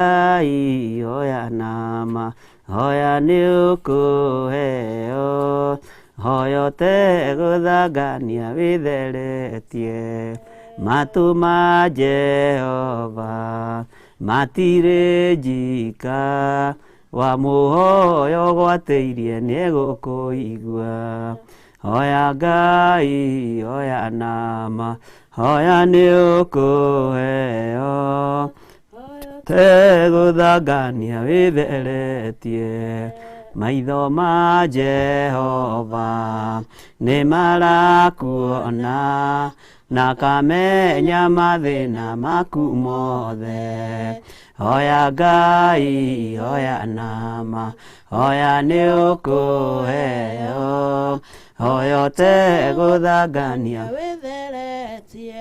Ai hoya nama hoya niukuheo hoyo te guthangania witheretie matu ma Jehova matire njika wa muhoyo gwatĩirie nĩegũkũigua hoya Ngai hoya nama hoya nĩũkũheo tegũthangania witheretie maitho ma Jehova nĩ marakuona na kamenya mathĩna maku mothe hoya Ngai hoya nama hoya nĩũkũheo hoyo tegũthangania witheretie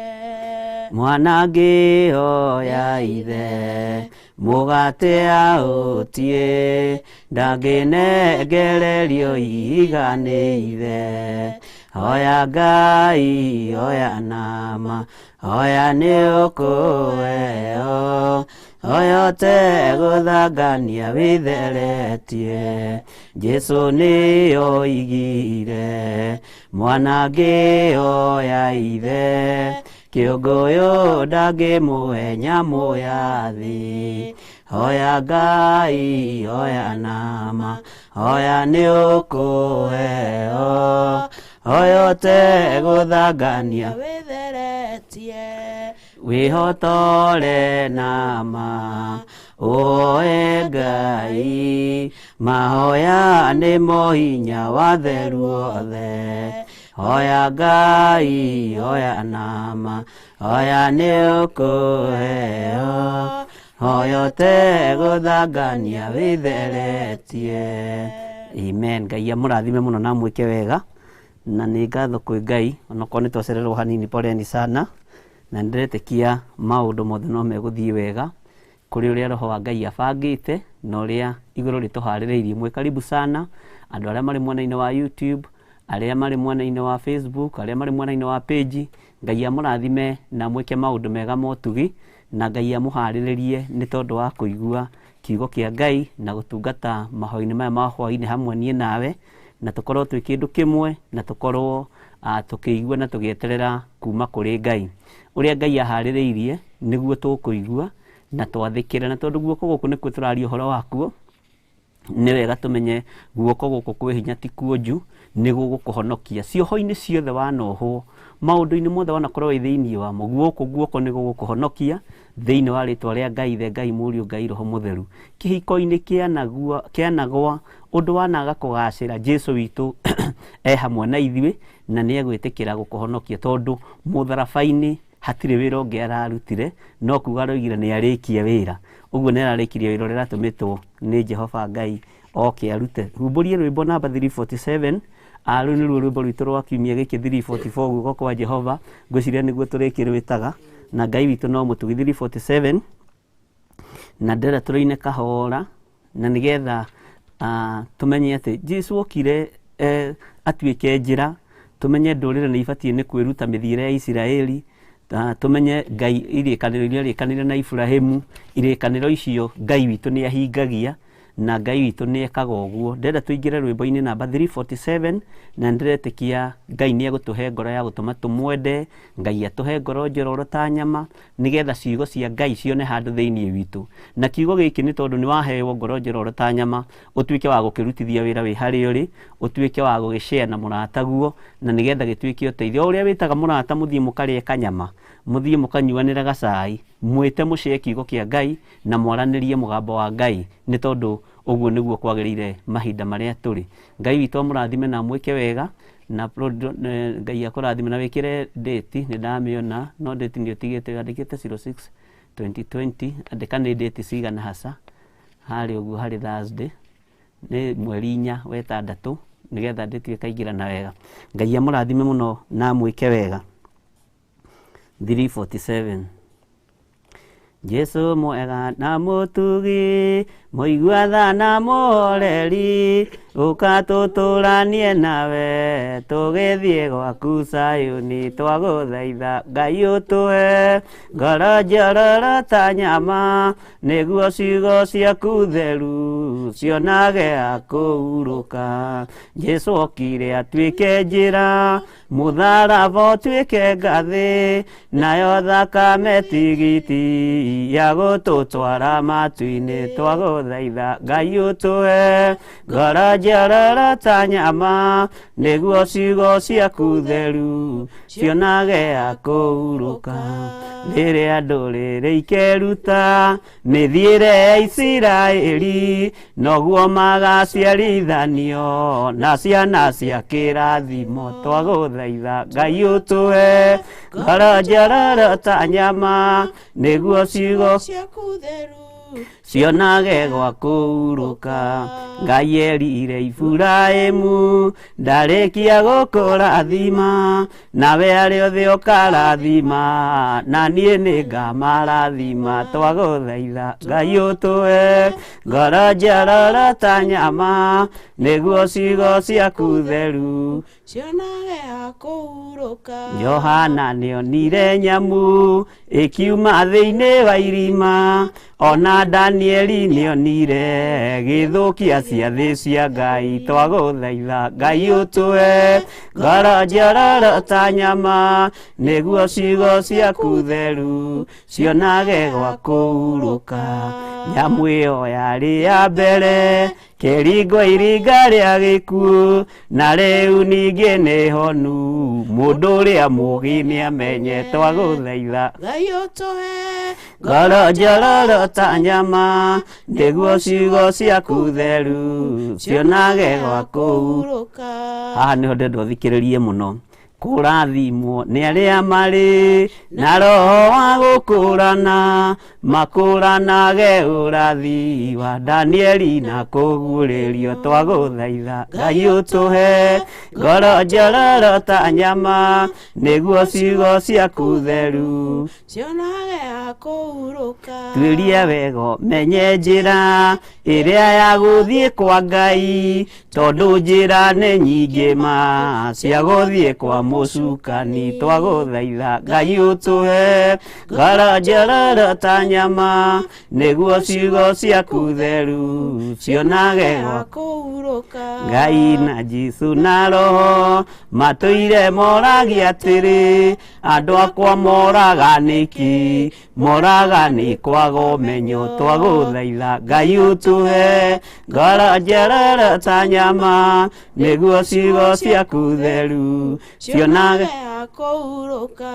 mwana ngĩhoya ithe mũgate ahũtie ndangĩnengererio ihiga nĩ ithe hoya Ngai hoya nama hoya nĩũkũheo hoyo tegũthangania witheretie Jesu nĩoigire mwana ngĩhoya ithe kĩũngũyũ ndangĩmũhe nyamũ ya thĩ hoya Ngai hoya nama hoya nĩũkũheo hoyo tegũthangania witheretie wĩhotore nama ũhoe Ngai mahoya nĩmo hinya wa theru othe hoya Ngai hoya nama hoya nĩũkũheo hoyo tegũthangania witheretie. Amen. Ngai amũrathime mũno na mwĩke wega na nĩ ngatho kwĩ Ngai onokorwo nĩ twacererwo hanini poleni sana na ndĩretĩkia maũndũ mothe no megũthiĩ wega kũrĩ ũrĩa roho wa Ngai abangĩte na ũrĩa igũrũ rĩtũharĩrĩirie. Mwe karibu sana andũ arĩa marĩ mwena-inĩ wa YouTube, arĩa marĩ mwena-inĩ wa Facebook, arĩa marĩ mwena-inĩ wa page. Ngai amũrathime na mwĩke maũndũ mega motugi na Ngai amũharĩrĩrie nĩ tondũ wa kũigua kiugo kĩa Ngai na gũtungata mahoya-inĩ maya ma hwaĩ-inĩ hamwe niĩ nawe na tũkorwo twĩ kĩndũ kĩmwe na tũkorwo tũkĩigua na tũgĩeterera kuma kũrĩ Ngai. Ũrĩa Ngai aharĩrĩirie nĩguo tũkũigua na twathĩkĩre, na tondũ guoko gũkũ nĩkuo tũraria ũhoro wakuo nĩ wega tũmenye guoko gũkũ kwĩ hinya ti kuonju nĩguo gũkũhonokia cioho-inĩ ciothe wanohwo maũndũ-inĩ mothe wanakorwo wĩ thĩinĩ wamo guoko nĩguo gũkũhonokia thĩinĩ wa rĩtwa rĩa Ngai Ithe, Ngai Mũriũ, Ngai Roho Mũtheru. Kĩhiko-inĩ kĩanagwa ũndũ wanaga kũgacĩra Jesu witũ hamwe na ithuĩ na nĩ egwĩtĩkĩra gũkũhonokia tondũ mũtharaba-inĩ hatirĩ wĩra ũngĩ ararutire no kuga aroigire nĩ arĩkia wĩra. Ũguo nĩ ararĩkirie wĩra ũrĩa aratũmĩtwo nĩ Jehova Ngai oke arute. Humbũrie rwĩmbo namba 347 rũu nĩruo rwĩmbo rwitũ rwa kiumia gĩkĩ 344 guoko kwa Jehova. Ngwĩciria nĩguo tũrĩkĩrwĩtaga na Ngai witũ no mũtugi 347 na ndĩrenda tũrĩine kahora na nĩgetha tũmenye atĩ Jesu okire atuĩke njĩra, tũmenye ndũrĩrĩ nĩ ibatiĩ nĩ kwĩruta mĩthiĩre ya Isiraeli, tũmenye Ngai irĩkanĩro iria arĩkanĩire na Ibrahimu, irĩkanĩro icio Ngai witũ nĩ ahingagia na Ngai witũ nĩ ekaga ũguo. Ndĩrenda tũingĩre rwĩmbo-inĩ namba 347 na ndĩretĩkia Ngai nĩ egũtũhe ngoro ya gũtũma tũmwende, Ngai atũhe ngoro njororo ta nyama nĩgetha ciugo cia Ngai cione handũ thĩinĩ witũ. Na kiugo gĩkĩ nĩ tondũ nĩ waheo ngoro njororo ta nyama ũtuĩke wa gũkĩrutithia wĩra wĩ harĩa ũrĩ, ũtuĩke wa gũgĩshare na mũrata guo na nĩgetha gĩtuĩke ũteithio. Ũrĩa wĩtaga mũrata mũthiĩ mũkarĩe kanyama, mũthiĩ mũkanyuanĩra gacai, mwĩte mũshare kiugo kĩa Ngai na mwaranĩrie mũgambo wa Ngai nĩ tondũ ũguo nĩguo kwagĩrĩire mahinda marĩa tũrĩ. Ngai witũ amũrathime na mwĩke wega na Ngai akũrathime na wĩkĩre date. Nĩ ndamĩona no date nĩ ũtigĩte andĩkĩte 06/2020 andĩka nĩ date cigana hasa harĩ ũguo harĩ Thursday nĩ mweri 4 wa 6 nĩgetha date ĩkaingĩrana wega. Ngai amũrathime mũno na mwĩke wega. 347 Jesu mwega na mutugi muigua tha na moreri ukatutũranie nawe tũgĩthiĩ gwaku Sayuni twagũthaitha Ngai ũtũhe ngoro njororo ta nyama nĩguo ciugo ciaku theru cionage akũhurũka. Jesu okire atuĩke njĩra mũtharaba ũtuĩke ngathĩ nayo thakame tigiti ya gũtũtwara matu-inĩ twagũthaitha Ngai ũtũhe ngoro njororo ta nyama nĩguo ciugo ciaku theru cionage akũhurũka. Rĩrĩa ndũrĩrĩ ikeruta mĩthiĩre ya Isiraeli noguo magaciarithanio na ciana cia kĩrathimo twagũthaitha Ngai ũtũhe ngoro njororo ta nyama nĩguo ciugo ciaku theru cionage gwa kũhurũka. Ngai erire Iburahĩmu ndarĩkia gũkũrathima nawe arĩ othe ũkarathima na niĩ nĩngamarathima twagũthaitha Ngai ũtũhe ngoro njororo ta nyama nĩguo ciugo ciaku theru cionage akũhurũka. Johana nĩonire nyamũ ĩkiuma thĩinĩ wa irima ona Danieli nĩonire gĩthũkia ciathĩ cia Ngai twagũthaitha Ngai ũtũhe ngoro njororo ta nyama nĩguo ciugo ciaku theru cionage gwa kũhurũka. Nyamũ ĩyo yarĩ ya mbere kĩringo iringa rĩa gĩkuũ na rĩu ningĩ nĩ honu mũndũ ũrĩa mũũgĩ nĩamenye twagũthaitha Ngai ũtũhe ngoro njororo ta nyama nĩguo ciugo ciaku theru cionage gwa kũhurũka. Haha nĩho ndĩrenda ũthikĩrĩrie mũno. Kũrathimwo nĩ arĩa marĩ na roho wa gũkũrana makũranage ũrathi wa Danieli na kũguũrĩrio twagũthaitha Ngai ũtũhe ngoro njororo ta nyama nĩguo ciugo ciaku theru cionage akũhurũka. Tuĩria wega menye njĩra ĩrĩa ya gũthiĩ kwa Ngai tondũ njĩra nĩ nyingĩ ma cia gũthiĩ kwa mũcukani twagũthaitha Ngai ũtũhe ngoro njororo ta nyama nĩguo ciugo ciaku theru cionage akũhurũka. Ngai na Jesu na roho matũire moragia atĩrĩ andũ akwa moraga nĩkĩ moraga nĩ kwaga ũmenyo twagũthaitha Ngai ũtũhe ngoro njororo ta nyama nĩguo ciugo ciaku theru cionage akũhurũka.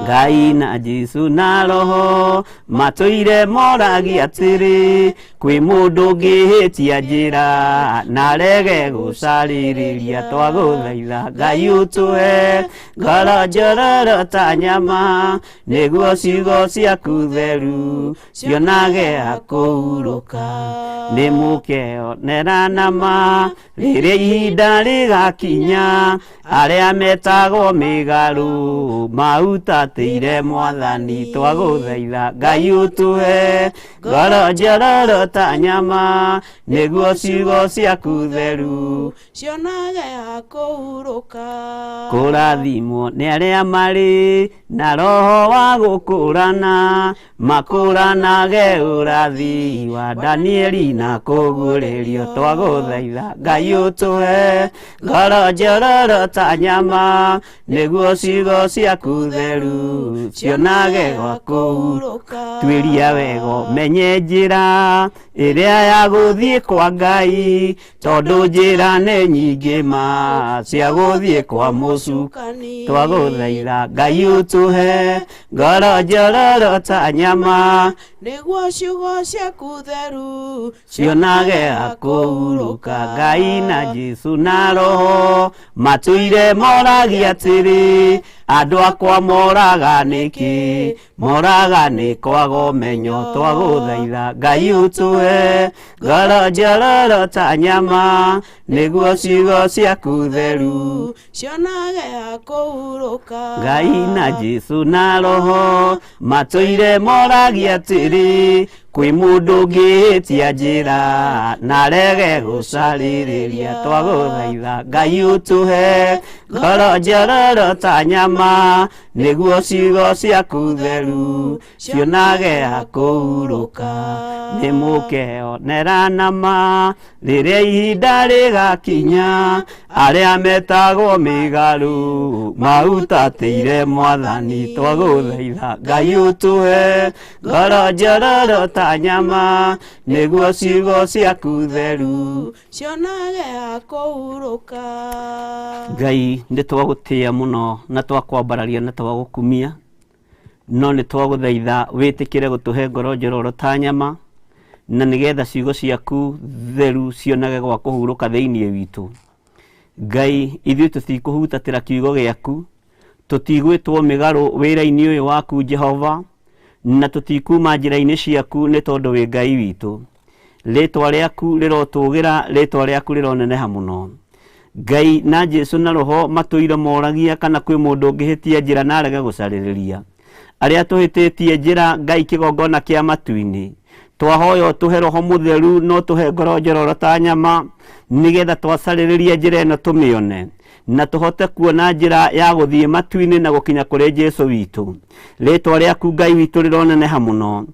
Ngai na Jesu na roho matũire moragia atĩrĩ kwĩ mũndũ ũngĩhĩtia njĩra na arege gũcarĩrĩria twagũthaitha Ngai ũtũhe ngoro njororo ta nyama nĩguo ciugo ciaku theru cionage akũhurũka. Nĩ mũkeyonera nama rĩrĩa ihinda rĩgakinya arĩa metagwo mĩgarũ mautatĩire Mwathani twagũthaitha Ngai ũtũhe ngoro njororo ta nyama nĩguo ciugo ciaku theru cionage akũhurũka. Kũrathimwo nĩ arĩa marĩ na roho wa gũkũrana makũranage ũrathi wa Danieli na kũguũrĩrio twagũthaitha Ngai ũtũhe ngoro njororo ta nyama nĩguo ciugo ciaku theru cionage gwa kũhurũka. Tuĩria wega menye njĩra ĩrĩa ya gũthiĩ kwa Ngai tondũ njĩra nĩ nyingĩ ma cia gũthiĩ kwa mũcukani twagũthaitha Ngai ũtũhe ngoro njororo ta nyama nĩguo ciugo ciaku theru cionage akũhurũka. Ngai na Jesu na roho matũire moragia atĩrĩ andũ akwa moraga nĩkĩ moraga nĩ kwaga ũmenyo twagũthaitha Ngai ũtũhe ngoro njororo ta nyama nĩguo ciugo ciaku theru cionage akũhurũka Ngai na Jesu na roho matũire moragia atĩrĩ kwĩ mũndũ ũngĩhĩtia njĩra na rege gũcarĩrĩria twagũthaitha Ngai ũtũhe ngoro njororo ta nyama nĩguo ciugo ciaku theru cionage akũhurũka nĩ mũkeonera nama rĩrĩa ihinda rĩgakinya arĩa metagwo mĩgarũ mautatĩire Mwathani twagũthaitha Ngai ũtũhe ngoro njororo ta nyama nĩguo ciugo ciaku theru cionage akũhurũka Ngai nĩ twagũtĩĩa mũno na twakwambararia na twagũkumia no nĩ twagũthaitha wĩtĩkĩre gũtũhe ngoro njororo ta nyama na nĩgetha ciugo ciaku theru cionage gwa kũhurũka thĩinĩ witũ Ngai ithuĩ tũtikũhutatĩra kiugo gĩaku tũtigwĩtwo mĩgarũ wĩra-inĩ ũyũ waku Jehovah na tũtikuma njĩra-inĩ ciaku nĩ tondũ wĩ Ngai witũ rĩtwa rĩaku rĩrotũgĩra rĩtwa rĩaku rĩroneneha mũno Ngai na Jesu na roho matũire moragia kana kwĩ mũndũ ũngĩhĩtia njĩra na arege gũcarĩrĩria arĩa tũhĩtĩtie njĩra Ngai kĩgongona kĩa matu-inĩ twahoya tũhe roho mũtheru no tũhe ngoro njororo ta nyama nĩgetha twacarĩrĩria njĩra ĩno tũmĩone na tũhote kuona njĩra ya gũthiĩ matu-inĩ na gũkinya kũrĩ Jesu witũ rĩtwa rĩaku Ngai witũ rĩroneneha mũno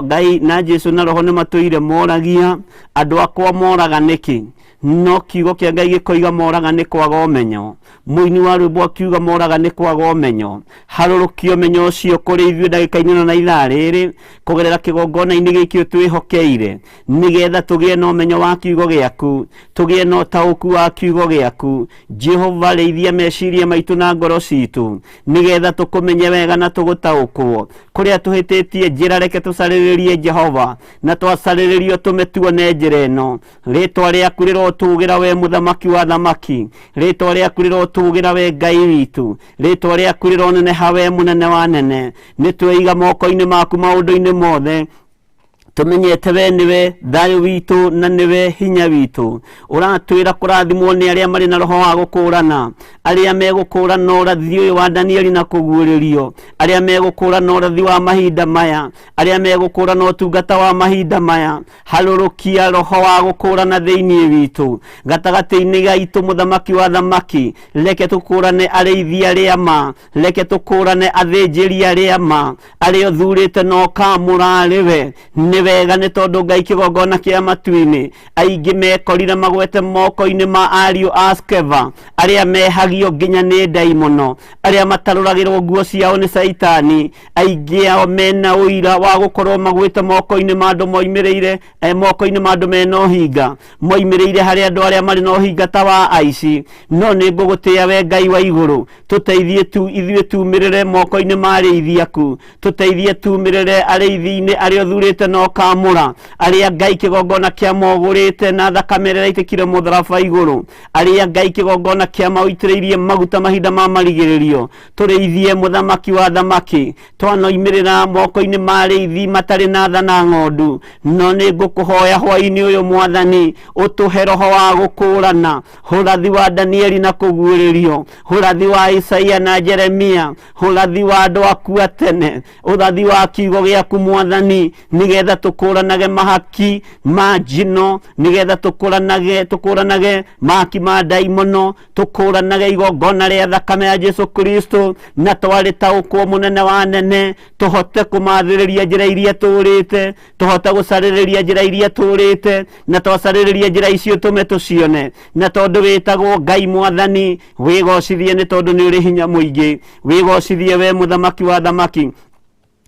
Ngai na Jesu na roho nĩ matũire moragia andũ akwa moraga nĩkĩ no kiugo kĩa Ngai gĩkoiga moraga nĩ kwaga ũmenyo mũini wa rwĩmbo akiuga moraga nĩ kwaga ũmenyo harũrũkia ũmenyo ũcio kũrĩ ithuĩ ndagĩka-inĩ na ithaa rĩrĩ kũgerera kĩgongona-inĩ gĩkĩ twĩhokeire nĩgetha tũgĩe na ũmenyo wa kiugo gĩaku tũgĩe na ũtaũku wa kiugo gĩaku Jehovah rĩithia meciria maitũ na ngoro citũ nĩgetha tũkũmenye wega na tũgũtaũkwo kũrĩa tũhĩtĩtie njĩra reke tũcarĩrĩrie Jehovah na twacarĩrĩrio tũmĩtuone njĩra ĩno rĩtwa rĩaku rĩrotũgĩra we mũthamaki wa thamaki rĩtwa rĩaku rĩrotũgĩra we Ngai witũ rĩtwa rĩaku rĩroneneha we mũnene wa nene nĩ tweiga moko-inĩ maku maũndũ-inĩ mothe tũmenyete we nĩwe thayũ witũ na nĩwe hinya witũ ũratwĩra kũrathimwo nĩ arĩa marĩ na roho wa gũkũũrana arĩa megũkũũrana ũrathi ũyũ wa Danieli na kũguũrĩrio arĩa megũkũũrana ũrathi wa mahinda maya arĩa megũkũũrana ũtungata wa mahinda maya harũrũkia roho wa gũkũũrana thĩinĩ witũ gatagatĩ-inĩ gaitũ mũthamaki wa thamaki reke tũkũũrane arĩithia arĩa ma reke tũkũũrane athĩnjĩri arĩa ma arĩa ũthurĩte na ũkamũra arĩwe wega nĩ tondũ Ngai kĩgongona kĩa matu-inĩ aingĩ mekorire magwete moko-inĩ ma ariũ a Skeva arĩa mehagio nginya nĩ ndaimono arĩa matarũragĩrwo nguo ciao nĩ Saitani aingĩ ao mena ũira wa gũkorwo magwete moko-inĩ ma andũ moimĩrĩire moko-inĩ ma andũ mena ũhinga moimĩrĩire harĩ andũ arĩa marĩ na ũhinga ta wa aici no nĩ ngũgũtĩĩa we Ngai wa igũrũ tũteithie tu ithuĩ tumĩrĩre moko-inĩ ma arĩithi aku tũteithie tumĩrĩre arĩithi-inĩ arĩa ũthurĩte na kamũra arĩa Ngai kĩgongona kĩa mogũrĩte na thakame ĩrĩa ĩitĩkire mũtharaba igũrũ arĩa Ngai kĩgongona kĩa maũitĩrĩirie maguta mahinda ma marigĩrĩrio tũrĩithie mũthamaki wa thamaki twanoimĩrĩra moko-inĩ ma arĩithi matarĩ na tha na ng'ondu no nĩ ngũkũhoya hwaĩ-inĩ ũyũ Mwathani ũtũhe roho wa gũkũũrana ũrathi wa Danieli na kũguũrĩrio ũrathi wa Isaia na Jeremia ũrathi wa andũ aku a tene ũrathi wa kiugo gĩaku Mwathani nĩgetha tũkũũranage mahaki ma njino nĩgetha tũkũũranage mahaki ma ndaimono tũkũũranage igongona rĩa thakame ya Jesu Kristo na twarĩtaũkwo mũnene wa nene tũhote kũmathĩrĩria njĩra iria tũũrĩte tũhote gũcarĩrĩria njĩra iria tũũrĩte na twacarĩrĩria njĩra icio tũme tũcione na tondũ wĩtagwo Ngai Mwathani wĩgocithie nĩ tondũ nĩ ũrĩ hinya mũingĩ wĩgocithie we mũthamaki wa thamaki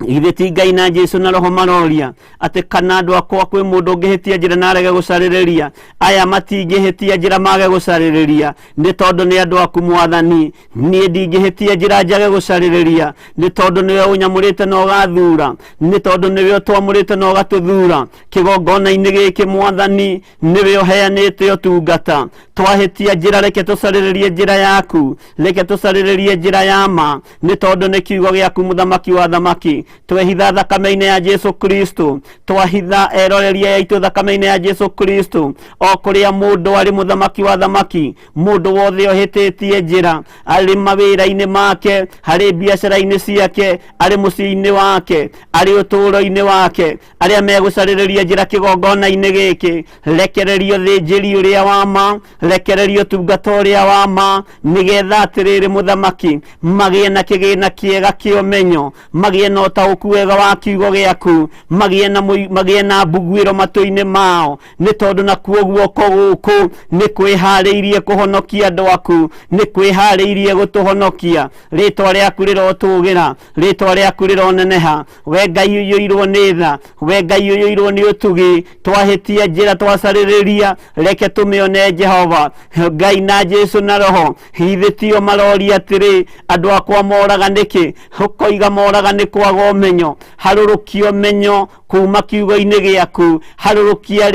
ithe ti Ngai na Jesu na roho maroria atĩ kana andũ akwa kwĩ mũndũ ũngĩhĩtia njĩra na arege gũcarĩrĩria aya matingĩhĩtia njĩra mage gũcarĩrĩria nĩ tondũ nĩ andũ aku Mwathani niĩ ndingĩhĩtia njĩra njage gũcarĩrĩria nĩ tondũ nĩwe ũnyamũrĩte na ũgathura nĩ tondũ nĩwe ũtwamũrĩte na ũgatũthura kĩgongona-inĩ gĩkĩ Mwathani nĩwe ũheanĩte ũtungata twahitia njira reke tucariririe njira yaku reke tucariririe njira ya ma ni tondu ni kiugo giaku muthamaki wa thamaki twehitha thakame-ini ya Jesu Kristo twahitha eroreria yaitu thakame-ini ya Jesu Kristo o kuria mundu ari muthamaki wa thamaki mundu wothe ohititie njira ari mawira-ini make hari biacara-ini ciake ari mucii-ini wake ari uturo-ini wake aria megucaririria njira kigongona-ini giki rekererio thinjiri uria wa ma rekererio tungata uria wa ma nigetha atiriri muthamaki magie na kigina kiega kiomenyo magie na utauku wega wa kiugo giaku magie na mbugwiro matu-ini mao ni tondu nakuo guoko guku ni kwihariirie kuhonokia andu aku ni kwihariirie gutuhonokia ritwa riaku rirotugira ritwa riaku rironeneha we Ngai uyuirwo ni tha we Ngai uyuirwo ni utugi twahitia njira twacaririria reke tumione Jehova Ngai na Jesu na roho hithitio marori atiri andu akwa moraga niki hukoiga moraga ni kwaga umenyo harurukio menyo kuma kiugo-ini giaku harurukia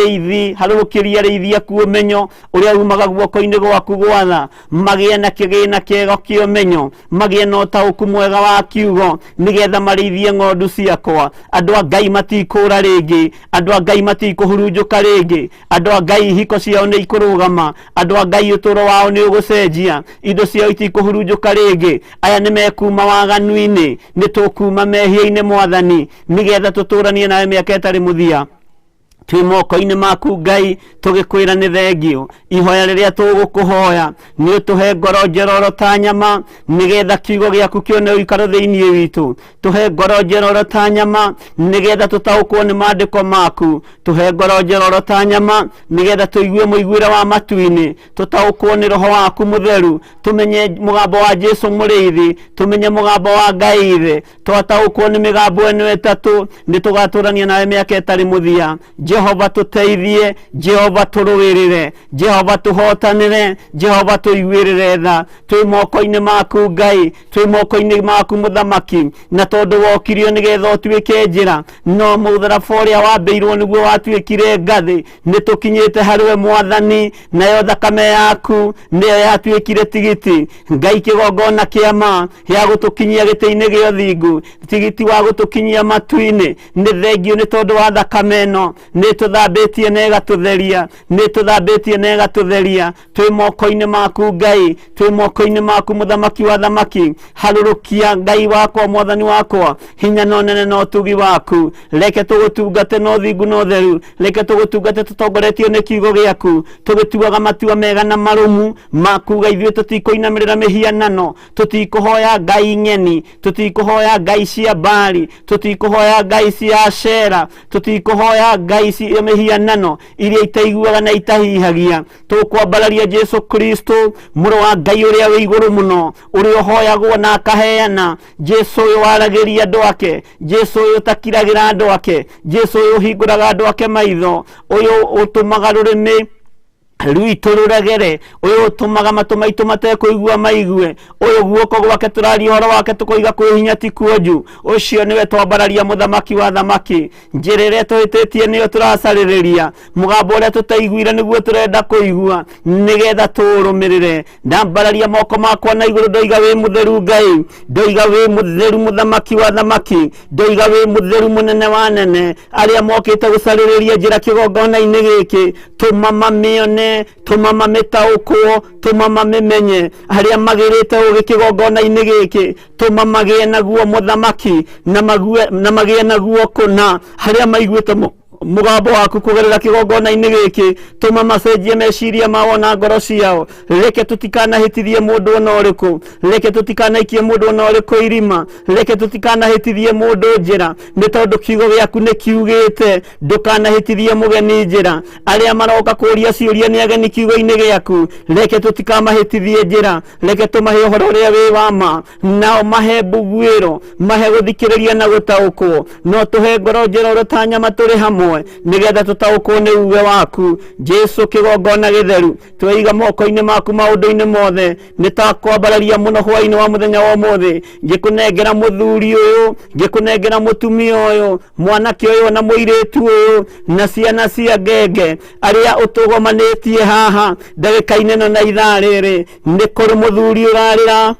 riithi aku umenyo uria umaga guoko-ini gwaku gwatha magie na kigina kiega kiomenyo magie na utauku mwega wa kiugo nigetha marithie ng'ondu ciakwa andu a Ngai matikura ringi andu a Ngai matikuhurunjuka ringi andu a Ngai hiko ciao ni ikurugama andu a Ngai uturo wao ni ugucenjia indo ciao itikuhurunjuka ringi aya ni mekuma waganu-ini ni tukuma mehia-ini mwathani nigetha tuturanie nawe miaka itari muthia twi moko-ini maku Ngai tugikwira ni thengio ihoya riria tugukuhoya ni utuhe ngoro njeroro ta nyama nigetha kiugo giaku kione uikaro thiini witu tuhe ngoro njeroro ta nyama nigetha tutaukwo ni maandiko maku tuhe ngoro njeroro ta nyama nigetha tuigue muiguira wa matu-ini tutaukwo ni roho waku mutheru tumenye mugambo wa Jesu muriithi tumenye mugambo wa Ngai ithe twataukwo ni migambo eno etatu ni tugaturania nawe miaka itari muthia Jehova tuteithie Jehova turuwirire Jehova tuhotanire Jehova tuiguirire tha twi moko-ini maku Ngai twi moko-ini maku muthamaki na tondu wokirio nigetha utuike njira no mutharaba uria wambeirwo niguo watuikire ngathi ni tukinyite hariwe mwathani nayo thakame yaku niyo yatuikire tigiti Ngai kigongona kiama ya gutukinyia giti-ini gia uthingu tigiti wa gutukinyia matu-ini ni thengio ni tondu wa thakame ino ni tuthambitie na igatutheria ni tuthambitie na igatutheria twi moko-ini maku Ngai twi moko-ini maku muthamaki wa thamaki harurukia Ngai wakwa mwathani wakwa hinya no nene no tugi waku reke tugutungate no thingu no theru reke tugutungate tutongoretio ni kiugo giaku tugituaga matua mega na marumu maku ithuĩ tutikuinamirira mihianano tutikuhoya Ngai ng'eni tutikuhoya Ngai cia Baali tutikuhoya Ngai cia Ashera tutikuhoya Ngai cia mihianano iria itaiguaga na itahihagia tukwambararia Jesu Kristo muru wa Ngai uria wi iguru muno uria uhoyagwo na akaheana Jesu uyu waragiria andu ake Jesu uyu utakiragira andu ake Jesu uyu uhinguraga andu ake maitho uyu utumaga rurimi rwitu ruragere uyu utumaga matu maitu matekuigua maigue uyu guoko gwake turaria uhoro wake tukoiga kwihinya ti kuonju ucio niwe twambararia muthamaki wa thamaki njira iria tuhititie niyo turacariria mugambo uria tutaiguire niguo turenda kuigua nigetha turumirire ndambararia moko makwa na iguru ndoiga wi mutheru Ngai ndoiga wi mutheru muthamaki wa thamaki ndoiga wi mutheru munene wa nene aria mokite gucaririria njira kigongona-ini giki tumama mione tumama mitaukwo tumama mimenye aria magirite ugi kigongona-ini giki tumamagie naguo muthamaki na magie naguo kuna aria maiguite mugambo waku kugerera kigongona-ini giki tuma macenjie meciria mao na ngoro ciao reke tutikanahitithie mundu ona uriku reke tutikanaikie mundu ona uriku irima reke tutikanahitithie mundu njira ni tondu kiugo giaku ni kiugite ndukanahitithie mugeni njira aria maroka kuria ciuria ni ageni kiugo-ini giaku reke tutikamahitithie njira reke tumahe uhoro uria wi wa ma nao mahe mbugwiro mahe guthikiriria na gutaukwo no tuhe ngoro njororo ta nyama turi hamwe hamwe nigetha tutaukwo ni uwe waku Jesu kigongona githeru tweiga moko-ini maku maundu-ini mothe nitakwambararia muno hwaini wa muthenya wa muthi ngikunengera muthuri uyu ngikunengera mutumia uyu mwanake uyu na muiritu uyu na ciana cia ngenge aria utugomanitie haha ndagika-ini no na ithaa riri ni kuri muthuri urarira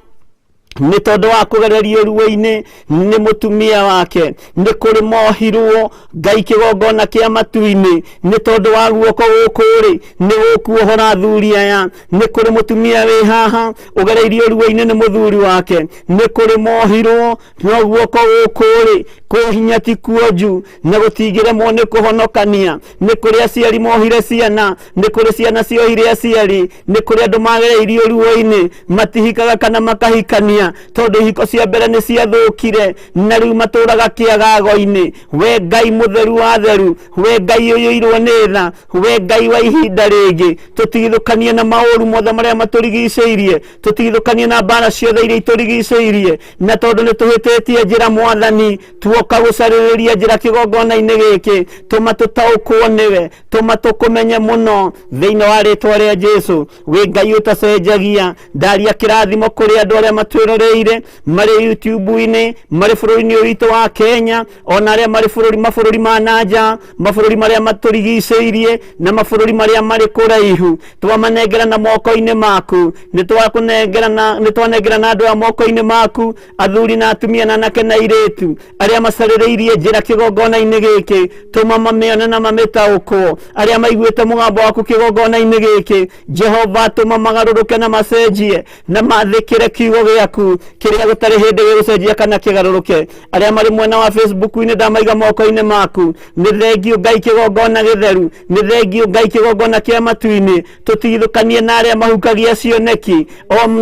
ni tondu wa kugererio ruo-ini ni mutumia wake ni kuri mohirwo Ngai kigongona kia matu-ini ni tondu wa guoko gukuri ni gukuohora thuri aya ni kuri mutumia wi haha ugereirio ruo-ini ni muthuri wake ni kuri mohirwo no guoko gukuri hinya ti kuonju na gutigiremwo ni kuhonokania ni kuri aciari mohire ciana ni kuri ciana ciohire aciari ni kuri andu magereirio ruo-ini matihikaga kana makahikania tondu ihiko cia mbere ni ciathukire na riu maturaga kiagago-ini we Ngai mutheru wa theru we Ngai uyuirwo ni tha we Ngai wa ihinda ringi tutigithukanie na mauru mothe maria maturigiceirie tutigithukanie na mbara ciothe iria iturigiceirie na tondu ni tuhititie njira Mwathani tuoka gucaririria njira kigongona-ini giki tuma tutaukwo niwe tuma tukumenye muno thiini wa ritwa ria Jesu we Ngai utacenjagia ndaria kirathimo kuri andu aria matwiroreire mari YouTube-ini mari bururi-ini witu wa Kenya ona aria mari mabũrũri ma nanja mabũrũri maria maturigiceirie na mabũrũri maria mari kuraihu twamanengera na moko-ini maku nitwanengera na andu a moko-ini maku athuri na atumia na anake na airitu aria macarĩrĩirie njĩra kigongona-ini giki tuma mamione na mamitaukwo aria maiguĩte mũgambo waku kigongona-ini giki Jehovah tuma magarũrũke na macenjie na mathĩkĩre kiugo giaku kiria gutari hindi gigucenjia kana kigarũrũke aria mari mwena wa Facebook-ini ndamaiga moko-ini maku ni thengio Ngai kigongona githeru ni thengio Ngai kigongona kia matu-ini tutigithukanie na aria mahukagia cioneki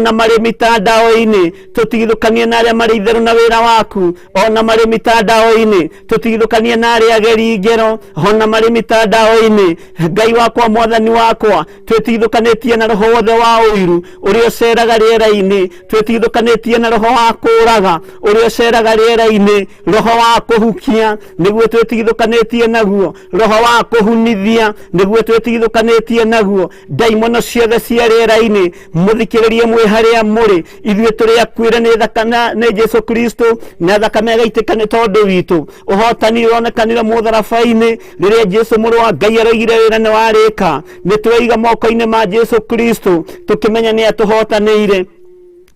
na mari mitandao-ini tutigithukanie na aria mari itheru na wira waku ona mari mitandao-ini tutigithukanie na aria ageri ngero ona mari mitandao-ini Ngai wakwa Mwathani wakwa twĩtigithũkanĩtie na roho wothe wa ũiru ũrĩa ũceraga rĩera-inĩ twĩtigithũkanĩtie na roho wa kũũraga ũrĩa ũceraga rĩera-inĩ roho wa kũhukia nĩguo twĩtigithũkanĩtie naguo roho wa kũhunithia nĩguo twĩtigithũkanĩtie naguo ndaimono ciothe cia rĩera-inĩ mũthikĩrĩrie mwĩ harĩa mũrĩ ithuĩ tũrĩ akuĩre nĩ Jesu Kristo na thakame ĩgaitĩka nĩ tondũ witũ ũhotani ũronekanire mũtharaba-inĩ rĩrĩa Jesu mũrũ wa Ngai aroigire wĩra nĩ warĩka nĩ tweiga moko-inĩ ma Jesu Kristo tukimenya nĩ atũhotanĩire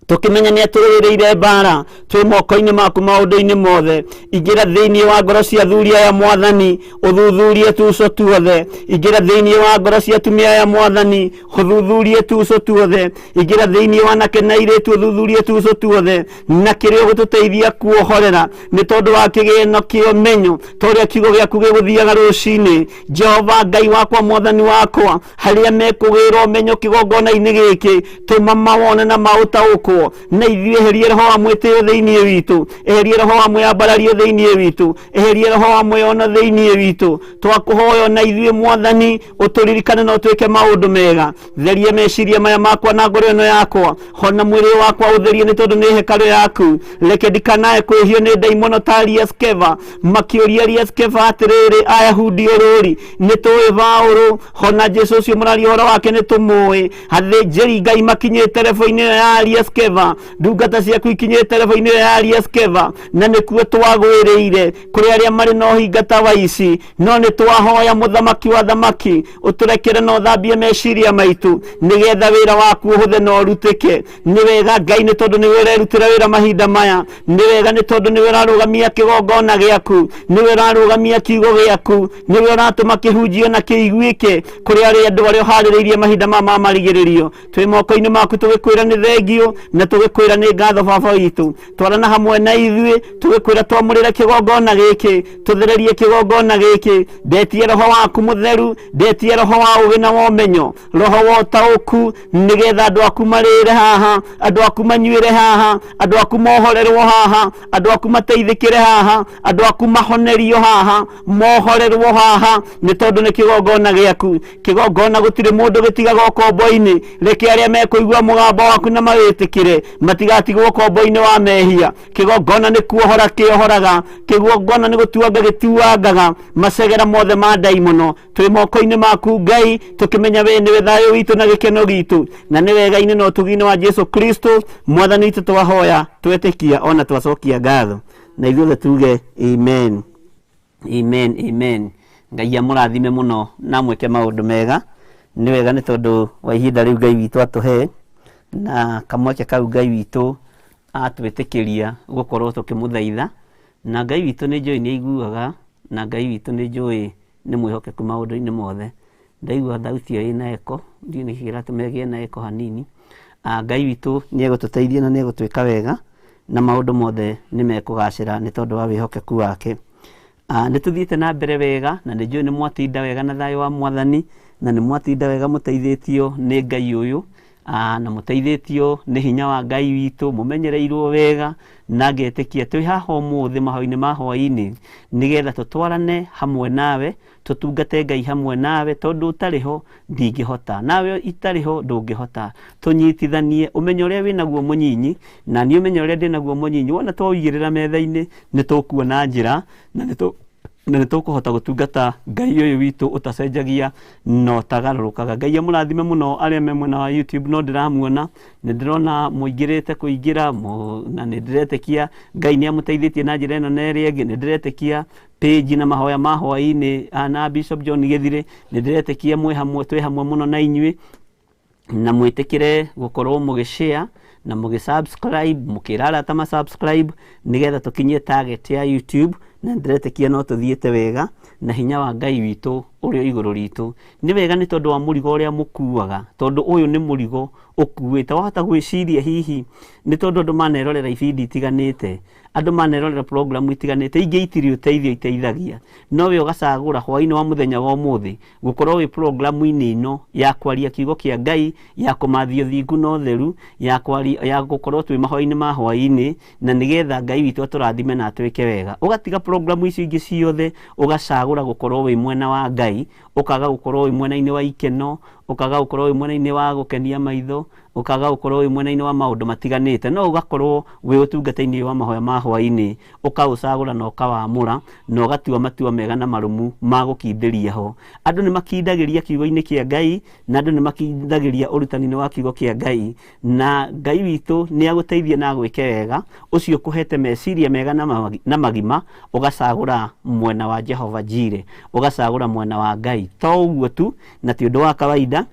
tukimenya ni aturĩrĩire mbara twĩ moko-inĩ maku maũndũ-inĩ mothe ingĩra thĩinĩ wa ngoro cia athuri aya Mwathani ũthuthurie tuco tuothe ingĩra thĩinĩ wa ngoro cia atumia aya Mwathani ũthuthurie tuco tuothe ingĩra thĩinĩ wa anake na airĩtu ũthuthurie tuco tuothe na kĩrĩa ũgũtũteithia kuohorera nĩ tondũ wa kĩgĩno kĩa ũmenyo torĩa kiugo gĩaku gĩgũthiaga rũcinĩ Jehova Ngai wakwa Mwathani wakwa harĩa mekũgĩrwo ũmenyo kĩgongona-inĩ gĩkĩ tũma mawone na maũtaũkwo na ithuĩ eherie roho wa mwĩtĩo thĩinĩ witũ eherie roho wa mwĩambarario thĩinĩ witũ eherie roho wa mwĩono thĩinĩ witũ twakũhoya na ithuĩ Mwathani ũtũririkane na ũtwĩke maũndũ mega theria meciria maya makwa na ngoro ĩno yakwa ona mwĩrĩ wakwa ũtherie nĩ tondũ nĩ hekarũ yaku reke ndikanae kwĩhio nĩ ndaimono ta Aliaskeva makĩũria Aliaskeva atĩrĩrĩ Ayahudi ũrũri nĩ tũĩ Paũlũ ona Jesu ũcio mũraria ũhoro wake nĩ tũmũĩ athĩnjĩri Ngai makinyĩte rebo-inĩ ya Aliaskeva ndungata ciaku ikinyĩte rebo-inĩ ya Aliaskeva na nĩkuo twagwĩrĩire kũrĩ arĩa marĩ na ũhingata wa ici no nĩ twahoya mũthamaki wa thamaki ũtũrekere na ũthambie meciria maitũ nĩgetha wĩra waku ũhũthe na ũrutĩke nĩ wega Ngai nĩ tondũ nĩwe ũrerutĩra wĩra mahinda maya nĩ wega nĩ tondũ nĩwe ũrarũgamia kĩgongona gĩaku nĩwe ũrarũgamia kiugo gĩaku nĩwe ũratũma kĩhunjio na kĩiguĩke kũrĩ andũ arĩa ũharĩrĩirie mahinda maya ma marigĩrĩrio twĩ moko-inĩ maku tũgĩkwĩra nĩ thengio na tũgĩkwĩra nĩ ngatho Baba witũ twarana hamwe na ithuĩ tũgĩkwĩra twamũrĩre kĩgongona gĩkĩ tũthererie kĩgongona gĩkĩ ndetie roho waku mũtheru ndetie roho wa ũgĩ na wa ũmenyo roho wa ũtaũku nĩgetha andũ aku marĩre haha andũ aku manyuĩre haha andũ aku mohorerwo haha andũ aku mateithĩkĩre haha andũ aku mahonerio haha mohorerwo haha nĩ tondũ nĩ kĩgongona gĩaku kĩgongona gũtirĩ mũndũ gĩtigaga ũkombo-inĩ reke arĩa mekũigua mũgambo waku na mawĩtĩkĩre Githiri matigatigwo kombo-inĩ wa mehia. Kĩgongona nĩ kuohora kĩohoraga, kĩgongona nĩ gũtuanga gĩtuangaga, macegera mothe ma ndaimono twĩ moko-inĩ maku Ngai, tũkĩmenya we nĩwe thayũ witũ na gĩkeno gitũ, na nĩ wega-inĩ na ũtugi-inĩ wa Jesu Kristo Mwathani witũ twahoya twetĩkia ona twacokia ngatho, na ithuothe tuge amen, amen, amen. Ngai amũrathime mũno na mwĩke maũndũ mega. Nĩ wega nĩ tondũ wa ihinda rĩu Ngai witũ atũhe, na kamweke kau Ngai witũ atwĩtĩkĩria gũkorwo tũkĩmũthaitha, na Ngai witũ nĩ njũĩ nĩ aiguaga, na Ngai witũ nĩ njũĩ nĩ mwĩhokeku maũndũ-inĩ mothe. Ndaigua thauti ĩyo ĩna eko, ndiũ nĩ kĩratũma ĩgĩe na eko hanini. Ngai witũ nĩ egũtũteithia na nĩ egũtwĩka wega, na maũndũ mothe nĩ mekũgacĩra nĩ tondũ wa wĩhokeku wake. Nĩ tũthiĩte na mbere wega, na nĩ njũĩ nĩ mwatinda wega na thayũ wa Mwathani, na nĩ mwatinda wega mũteithĩtio nĩ Ngai ũyũ, na mũteithĩtio nĩ hinya wa Ngai witũ, mũmenyereirwo wega, na ngetĩkia twĩ haha ũmũthĩ mahoya-inĩ ma hwaĩ-inĩ nĩgetha tũtwarane hamwe nawe, tũtungate Ngai hamwe nawe, tondũ ũtarĩ ho ndingĩhota, nawe itarĩ ho ndũngĩhota. Tũnyitithanie ũmenyo ũrĩa wĩnaguo mũnyinyi, na niĩ ũmenyo ũrĩa ndĩnaguo mũnyinyi, wona twaũigĩrĩra metha-inĩ nĩ tũkuona njĩra, na nĩ tũkũhota gũtungata Ngai ũyũ witũ ũtacenjagia na ũtagarũrũkaga. Ngai amũrathime mũno arĩa me mwena wa YouTube, no ndĩramuona, nĩ ndĩrona mũingĩrĩte kũingĩra, na nĩ ndĩretĩkia Ngai nĩ amũteithĩtie na njĩra ĩno na ĩrĩa ĩngĩ. Nĩ ndĩretĩkia page na mahoya ma hwaĩ-inĩ na Bishop John Githiri, nĩ ndĩretĩkia twĩ hamwe mũno na inyuĩ, na mwĩtĩkĩre gũkorwo mũgĩshare na mũgĩsubscribe, mũkĩra arata masubscribe nĩgetha tũkinyie target ya YouTube, na ndĩretĩkia no tũthiĩte wega na hinya wa Ngai witũ ũrĩa igũrũ ritũ. Nĩ wega nĩ tondũ wa mũrigo ũrĩa mũkuaga, tondũ ũyũ nĩ mũrigo ũkuĩte. Wahota gwĩciria hihi nĩ tondũ andũ manerorera ibindi itiganĩte, andũ manerorera program itiganĩte, ingĩ itirĩ ũteithio iteithagia, no we ũgacagũra hwaĩ-inĩ wa mũthenya wa ũmũthĩ gũkorwo wĩ program-inĩ ĩno ya kwaria kiugo kĩa Ngai, ya kũmathio thingu na ũtheru, ya gũkorwo twĩ mahoya-inĩ ma hwaĩ-inĩ, na nĩgetha Ngai witũ atũrathime na atwĩke wega. Ũgatiga program icio ingĩ ciothe, ũgacagũra gũkorwo wĩ mwena wa Ngai, ũkaga gũkorwo wĩ mwena-inĩ wa ikeno, ũkaga gũkorwo wĩ mwena-inĩ wa gũkenia maitho, ũkaga gũkorwo wĩ mwena-inĩ wa maũndũ matiganĩte, no ũgakorwo wĩ ũtungata-inĩ wa mahoya ma hwaĩ-inĩ, ũkaũcagũra na ũkawamũra, na ũgatua matua mega na marũmu ma gũkindĩria ho. Andũ nĩ makindagĩria kiugo-inĩ kĩa Ngai, na andũ nĩ makindagĩria ũrutani-inĩ wa kiugo kĩa Ngai, na Ngai witũ nĩ agũteithia na agwĩke wega, ũcio ũkũhete meciria mega na magima, ũgacagũra mwena wa Jehovah Jireh, ũgacagũra mwena wa Ngai. To ũguo tu, na ti ũndũ wa kawaida,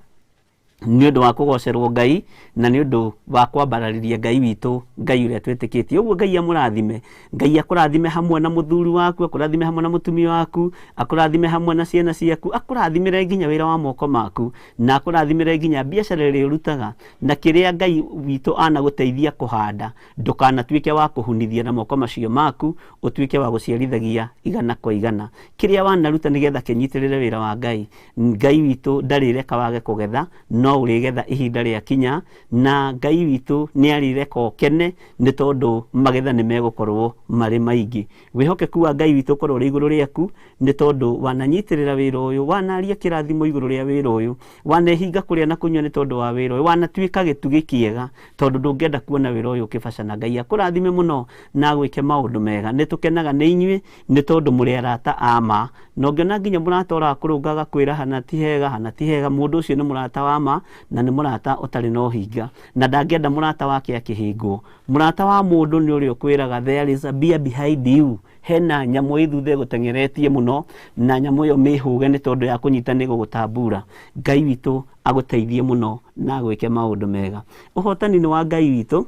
nĩ ũndũ wa kũgocerwo Ngai, na nĩ ũndũ wa kwambararĩria Ngai witũ, Ngai ũrĩa twĩtĩkĩtie. Ũguo Ngai amũrathime, Ngai akũrathime hamwe na mũthuri waku, akũrathime hamwe na mũtumia waku, akũrathime hamwe na ciana ciaku, akũrathimĩre nginya wĩra wa moko maku, na akũrathimĩre nginya biacara ĩrĩa ũrutaga, na kĩrĩa Ngai witũ anagũteithia kũhanda, ndũkanatuĩke wa kũhunithia na moko macio maku, ũtuĩke wa gũciarithagia igana kwa igana. Kĩrĩa wanaruta nĩgetha kĩnyitĩrĩre wĩra wa Ngai, Ngai witũ ndarĩreka wage kũgetha, no ũrĩgetha ihinda rĩa kinya, na Ngai witũ nĩ arĩreka ũkene nĩ tondũ magetha nĩ megũkorwo marĩ maingĩ. Wĩhokeku wa Ngai witũ ũkorwo ũrĩ igũrũ rĩaku, nĩ tondũ wananyitĩrĩra wĩra ũyũ, wanaria kĩrathimo igũrũ rĩa wĩra ũyũ, wanehinga kũrĩa na kũnyua nĩ tondũ wa wĩra ũyũ, wanatuĩka gĩtugĩ kĩega tondũ ndũngĩenda kuona wĩra ũyũ ũkĩbacana. Ngai akũrathime mũno na gwĩke maũndũ mega. Nĩ tũkenaga nĩ inyuĩ nĩ tondũ mũrĩ arata a ma, na ũngĩona nginya mũrata ũrakũrũngaga kwĩra hana ti hega, hana ti hega, mũndũ ũcio nĩ mũrata wa ma, na nĩ mũrata ũtarĩ na ũhinga, na ndangĩenda mũrata wake akĩhingwo. Mũrata wa mũndũ nĩ ũrĩa ũkwĩraga there is a bear behind you, hena nyamũ ĩthutha ĩgũtengeretie mũno, na nyamũ ĩyo mĩhũge nĩ tondũ ya kũnyita nĩ gũgũtambura. Ngai witũ agũteithie mũno na gwĩke maũndũ mega. Ũhotani nĩ wa Ngai witũ,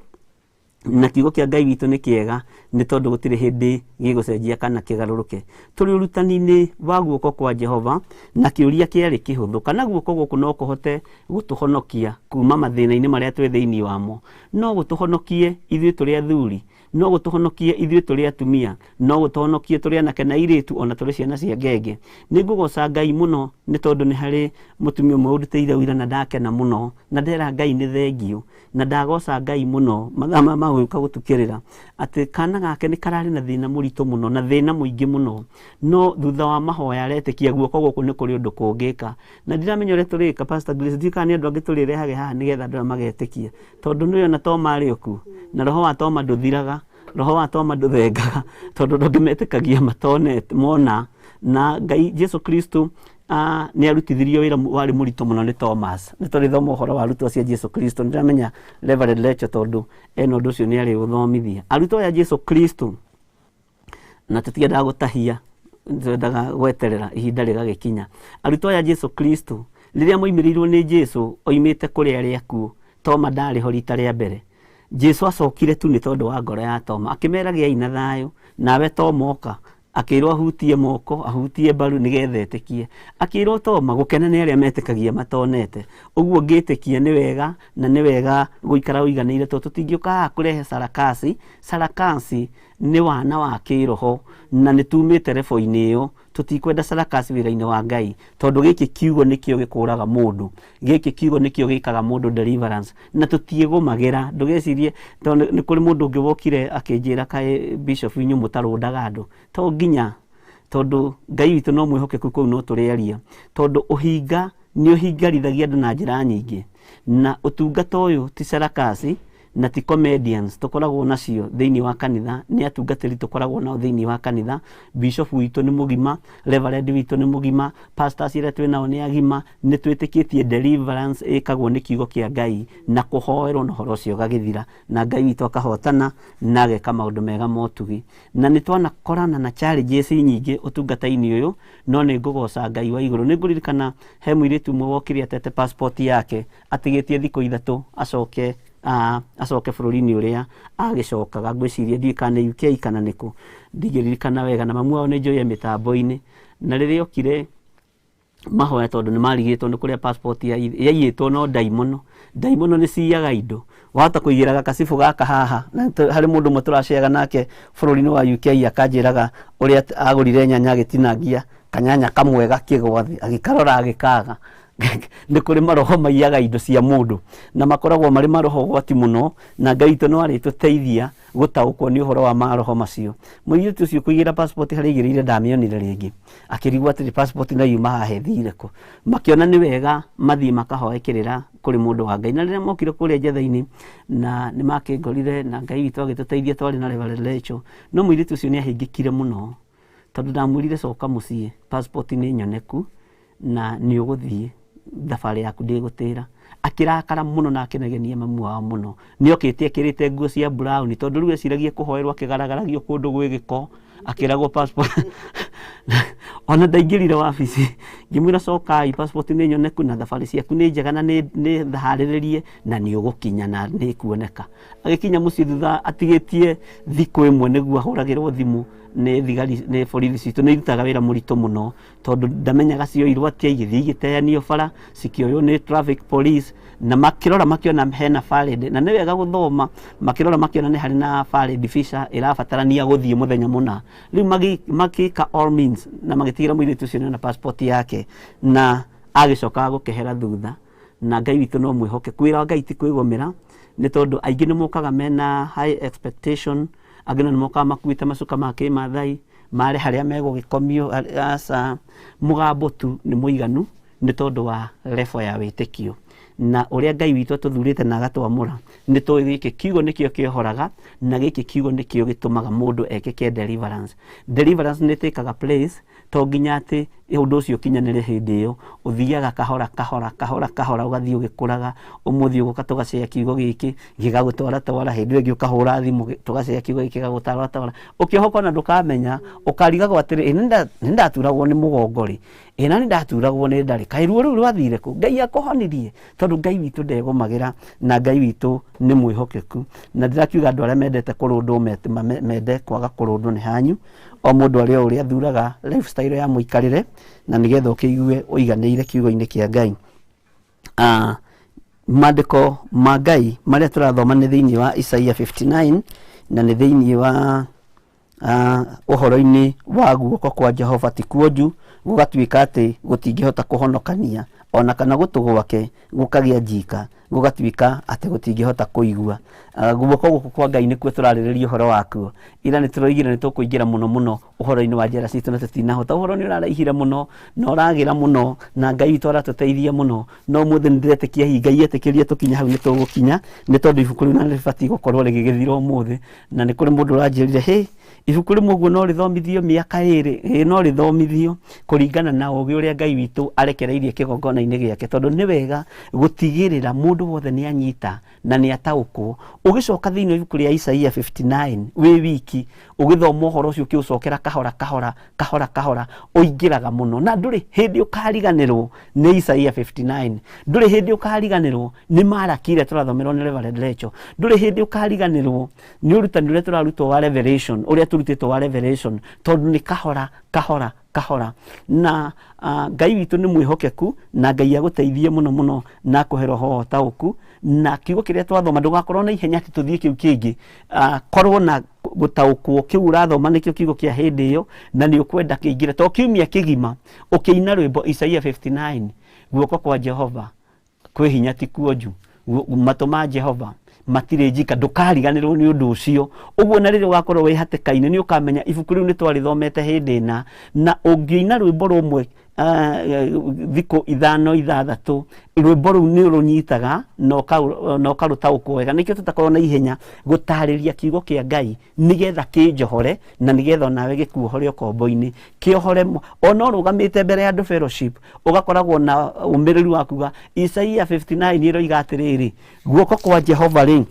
na kiugo kĩa Ngai witũ nĩ kĩega nĩ tondũ gũtirĩ hĩndĩ gĩgũcenjia kana kĩgarũrũke. Tũrĩ ũrutani-inĩ wa guoko kwa Jehova, na kĩũria kĩarĩ kĩhũthũ, kana guoko gũkũ no kũhote gũtũhonokia kuma mathĩna-inĩ marĩa twĩ thĩinĩ wamo, no gũtũhonokie ithuĩ tũrĩ athuri, no gũtũhonokie ithuĩ tũrĩ atumia, no gũtũhonokie tũrĩ anake na airĩtu, ona tũrĩ ciana cia ngenge. Nĩ ngũgoca Ngai mũno nĩ tondũ nĩ harĩ mũtumia ũmwe ũrutĩire wĩra na ndakena mũno na ndera Ngai nĩ thengio na ndagoca Ngai mũno mathaa ma gũka gũtukĩrĩra atĩ kana gake nĩ kararĩ na thĩna mũritũ mũno na thĩna mũingĩ mũno, no thutha wa mahoya aretĩkia guoko gũkũ nĩ kũrĩ ũndũ kũngĩka. Na ndiramenya ũrĩa tũrĩka Pastor Grace, ndikana nĩ andũ angĩ tũrĩrehage haha nĩgetha andũ magetĩkia, tondũ nĩwe na Toma arĩ okuo na roho wa Toma ndũthiraga, roho wa Toma ndũthengaga, tondũ ndũngĩmetĩkagia matonete mona. Na Ngai Jesu Kristo nĩ arutithirio wĩra warĩ mũritũ mũno nĩ Thomas. Nĩ tũrĩ thoma ũhoro wa arutwo cia Jesu Kristo, ndiramenya Reverend Lecho tondũ ena ũndũ ũcio nĩ arĩ ũthomithia arutwo ya Jesu Kristo, na tũtiendaga gũtahia, twendaga gweterera ihinda rĩgagĩkinya. Arutwo ya Jesu Kristo rĩrĩa moimĩrĩirwo nĩ Jesu oimĩte kũrĩ arĩa akuũ, Toma ndarĩ ho rita rĩa mbere. Jesu acokire tu nĩ tondũ wa ngoro ya Toma, akĩmera gĩai na thayũ, nawe Toma oka akĩrwo ahutie moko ahutie mbaru nĩgetha etĩkie. Akĩrwo Toma gũkena nĩ arĩa metĩkagia matonete, ũguo ngĩtĩkia nĩ wega na nĩ wega gũikara ũiganĩire, tondũ tũtingĩũka haha kũrehe sarakasi. Sarakasi nĩ wana wa kĩroho na nĩ tumĩte rebo-inĩ ĩyo, tũtikwenda sarakasi wĩra-inĩ wa Ngai, tondũ gĩkĩ kiugo nĩkĩo gĩkũraga mũndũ, gĩkĩ kiugo nĩkĩo gĩkaga mũndũ deliverance, na tũtiĩgũmagĩra. Ndũgecirie tondũ nĩ kũrĩ mũndũ ũngĩ wokire akĩnjĩra kaĩ bishop inyu mũtarũndaga andũ, to nginya, tondũ Ngai witũ no mwĩhokeku kũu no tũrĩaria, tondũ ũhinga nĩ ũhingarithagia andũ na njĩra nyingĩ, na ũtungata ũyũ ti sarakasi na ti comedians tukoragwo nacio thĩinĩ wa kanitha, nĩ atungatĩri tukoragwo nao thĩinĩ wa kanitha. Bishop witũ nĩ mũgima, Reverend witũ nĩ mũgima, pastors ĩrĩa twĩ nao nĩ agima. Nĩ twĩtĩkĩtie deliverance ĩkagwo nĩ kiugo kĩa Ngai na kũhoerwo na ũhoro ũcio ũgagĩthira, na Ngai witũ akahotana na ageka maũndũ mega ma ũtugi. Na nĩ twanakorana na challenges nyingĩ ũtungata-inĩ ũyũ, no nĩ ngũgoca Ngai wa igũrũ. Nĩ ngũririkana he mũirĩtu ũmwe wokire atete passport yake atigĩtie thikũ ithatũ acoke bũrũri-inĩ ũrĩa agĩcokaga, ngwĩciria ndiũĩ nĩ UK kana nĩkũ, ndingĩririkana wega, na mamu wao nĩ njũĩ mĩtambo-inĩ. Na rĩrĩa okire mahoya tondũ nĩ marigĩtwo nĩ kũrĩa passport yaiyĩtwo, no ndaimono nĩ ciiyaga indo, wahota kũigĩra gakacibũ gaka haha. Na harĩ mũndũ ũmwe tũraceaga nake bũrũri-inĩ wa UK akanjĩraga ũrĩa agũrire nyanya agĩtinangia kanyanya kamwe gakĩgwa thĩ, agĩkarora agĩkaga. Nĩ kũrĩ maroho maiyaga indo cia mũndũ na makoragwo marĩ maroho gwati mũno, na Ngai witũ no arĩtũteithia gũtaũkwo nĩ ũhoro wa maroho macio. Mũirĩtu ũcio kũigĩra passport harĩa aigĩrĩire ndamĩonire rĩngĩ, akĩrigwo atĩ passport na yuma haha ĩthire kũ. Makĩona nĩ wega mathiĩ makahoekĩrĩra kũrĩ mũndũ wa Ngai. Na rĩrĩa mokire kũrĩa njetha-inĩ na nĩ makĩngorire, na Ngai witũ agĩtũteithia, twarĩ na Reverend Lecho. No mũirĩtu ũcio nĩ ahĩngĩkire mũno, tondũ ndamwĩrire coka mũciĩ, passport nĩ nyoneku na nĩ ũgũthiĩ, thabarĩ yaku ndĩgũtĩra. Akĩrakara mũno na akĩnegenia mamu wao mũno. Nĩ okĩte ekĩrĩte nguo cia brown, tondũ rĩu eciragia kũhoerwo akĩgaragaragio kũndũ gwĩ gĩko, akĩragwo passport ona ndaingĩrire wabici. Ngĩmwĩra cokai, passport nĩ nyoneku na thabarĩ ciaku nĩ njega na nĩ thaharĩrĩrie na nĩ ũgũkinya na nĩ kuoneka. Agĩkinya mũciĩ thutha atigĩtie thikũ ĩmwe nĩguo ahũragĩrwo thimũ nĩ thigari, nĩ borithi citũ. Nĩ irutaga wĩra mũritũ mũno, tondũ ndamenyaga cioirwo atĩa, igĩthiĩ igĩteanio bara, cikĩoywo nĩ traffic police, na makĩrora makĩona hena valid, na nĩ wega gũthoma, makĩrora makĩona nĩ harĩ na valid visa ĩrabatarania gũthiĩ mũthenya mũna. Rĩu magĩka all means na magĩtigĩra mũirĩtu ũcio na passport yake, na agĩcoka gũkehera thutha. Na Ngai witũ no mwĩhoke, kwĩra wa Ngai ti kwĩgomera, nĩ tondũ aingĩ nĩ mokaga mena high expectation, angĩ nĩ mokaga makuĩte macuka ma kĩmathai, marĩ harĩa megũgĩkomio. Aca mũgambo tu nĩ mũiganu nĩ tondũ wa level ya wĩtĩkio, na ũrĩa Ngai witũ atũthurĩte na agatwamũra. Nĩ tũĩ gĩkĩ kiugo nĩkĩo kĩohoraga, na gĩkĩ kiugo nĩkĩo gĩtũmaga mũndũ ekĩke deliverance. Deliverance nĩ ĩtĩkaga place, to nginya atĩ ũndũ ũcio ũkinyanĩre hĩndĩ ĩyo. Ũthiaga kahora ũgathiĩ ũgĩkũraga. Ũmũthĩ ũgũka tũgacea kiugo gĩkĩ gĩgagũtwara hĩndĩ ĩngĩ ũkahũra thimũ tũgacea kiugo gĩkĩ gĩgagũtwara. Ũkĩohoka na ndũkamenya, ũkarigagwo atĩrĩ, nĩ ndaturagwo nĩ mũgongo rĩ, na nĩ ndaturagwo nĩ nda rĩ, kaĩ ruo rũu rwathire kũ? Ngai akũhonirie, tondũ Ngai witũ ndegũmagĩra, na Ngai witũ nĩ mwĩhokeku. Na ndĩrakiuga andũ arĩa mendete kũrũndwo mende kwaga kũrũndwo nĩ hanyu. O mũndũ arĩa ũrĩa athuraga lifestyle ya mũikarĩre, na nĩgetha ũkĩigue ũiganĩire kiugo-inĩ kĩa Ngai. Maandĩko ma Ngai marĩa tũrathoma nĩ thĩinĩ wa Isaiah 59, na nĩ thĩinĩ wa ũhoro-inĩ wa guoko kwa Jehovah ti kuonju, gugatuika ati gutingihota kuhonokania ona kana gutu gwake gukagia njika gugatuika ati gutingihota kuigua guoko guku kwa Ngai nikuo turaririria uhoro waku ira ni turoigire ni tukuingira muno uhoro-ini wa njera citu na tutinahota uhoro ni uraraihire muno na uragira muno na Ngai witu aratuteithia muno no muthe ndiretekia hi Ngai etekirie tukinya hau ni tugukinya ni tondu ibuku riu na ribati gukorwo rigigithira umuthe na ni kuri mundu uranjirire he ibuku riu muguo no rithomithio miaka iri no rithomithio kuringana na ugi uria Ngai witu arekereirie kigongona-ini giake tondu ni wega gutigirira mundu wothe ni anyita na ni ataukwo ugicoka thiini ibuku ria Isaia 59 wi wiki ugithoma uhoro ucio ukiucokera kahora uingiraga muno na nduri hindi ukariganirwo ni Isaia 59 nduri hindi ukariganirwo ni Malaki turathomerwo ni Reverend Lecho nduri hindi ukariganirwo ni urutani uria turarutwo wa Revelation uria turutitwo wa Revelation tondu ni kahora na Ngai witu ni mwihokeku na Ngai aguteithie muno na kuhe roho utauku na kiugo kiria twathoma ndugakorwo na ihenya ati tuthie kiu kingi korwo na gutaukwo kiu urathoma nikio kiugo kia hindi iyo na ni ukwenda kiingire to kiumia kigima ukiina rwimbo Isaia 59 guoko kwa Jehova kwi hinya ti kuonju matu ma Jehova matire njika ndukariganirwo ni undu ucio uguo na riria wakorwo wi hatikaine ni ukamenya ibuku riu ni twarithomete hindi na ungiina rwimbo rumwe thiku 5-6 rwimbo riu ni runyitaga no karutaukwo wega nikio tutakorwo na ihenya gutariria kiugo kia Ngai nigetha kinjohore na nigetha nawe gikuohore ukombo-ini kiohore ona rugamite mbere ya andu fellowship ugakoragwo na umiriru wa kuga Isaia 59 iroiga atiriri guoko kwa Jehova ri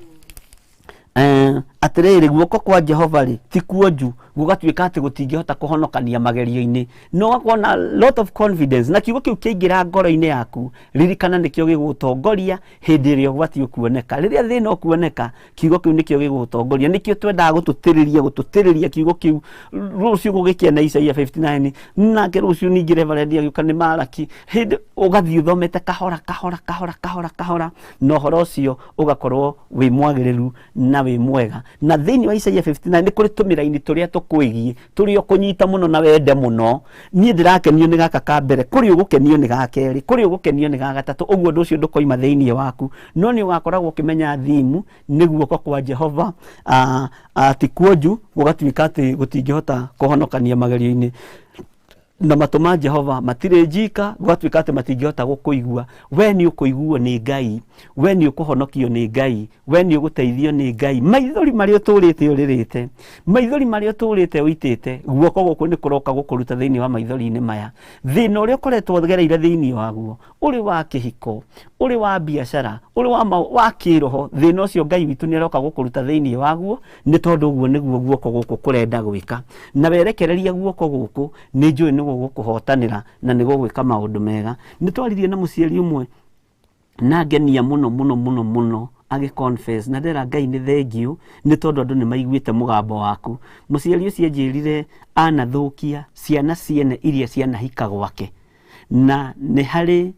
atiriri guoko kwa Jehova ri ti kuonju gugatuika ati gutingihota kuhonokania magerio-ini no wakona lot of confidence na kiugo kiu kiingira ngoro-ini yaku ririkana nikio gigutongoria hindi ria gwati ukuoneka riria thina ukuoneka kiugo kiu nikio gigutongoria nikio twendaga gututiriria kiugo kiu rucio gugikiana Isaia 59 nake rucio ningi Reverend agiuka ni Malaki hindi ugathii uthomete kahora no horo ucio ugakorwo wi mwagiriru na wi mwega na thiini wa Isaia 59 ni kuri tumira-ini turia tukwigie turi okunyita muno na wende muno nie ndirakenio ni gaka ka mbere kuri ugukenio ni gakeri kuri ugukenio ni gagatatu uguo nducio ndukoima thiini waku no ni ugakoragwo ukimenya thimu ni guoko kwa Jehova ti kuonju gugatuika ati gutingihota kuhonokania magerio-ini na matu ma Jehova matire njika gwatuika ati matingihota gukuigua we ni ukuiguo ni Ngai we ni ukuhonokio ni Ngai we ni uguteithio ni Ngai maithori mari uturite uririte maithori mari uturite uitite guoko guku ni kuroka gukuruta thiini wa maithori-ini maya thina uria ukoretwo gereire thiini waguo uri wa kihiko uri wa biashara uri wa kiroho thina ucio Ngai witu ni aroka gukuruta thiini waguo ni tondu uguo niguo guoko guku kurenda gwika na werekereria guoko guku ni njui ni gukuhotanira na ni gugwika maundu mega ni twaririe na muciari umwe na ngenia muno agi confess na ndera Ngai ni thengiu ni tondu andu ni maiguite mugambo waku muciari ucio njirire anathukia ciana ciene iria ciana hika gwake na ni hari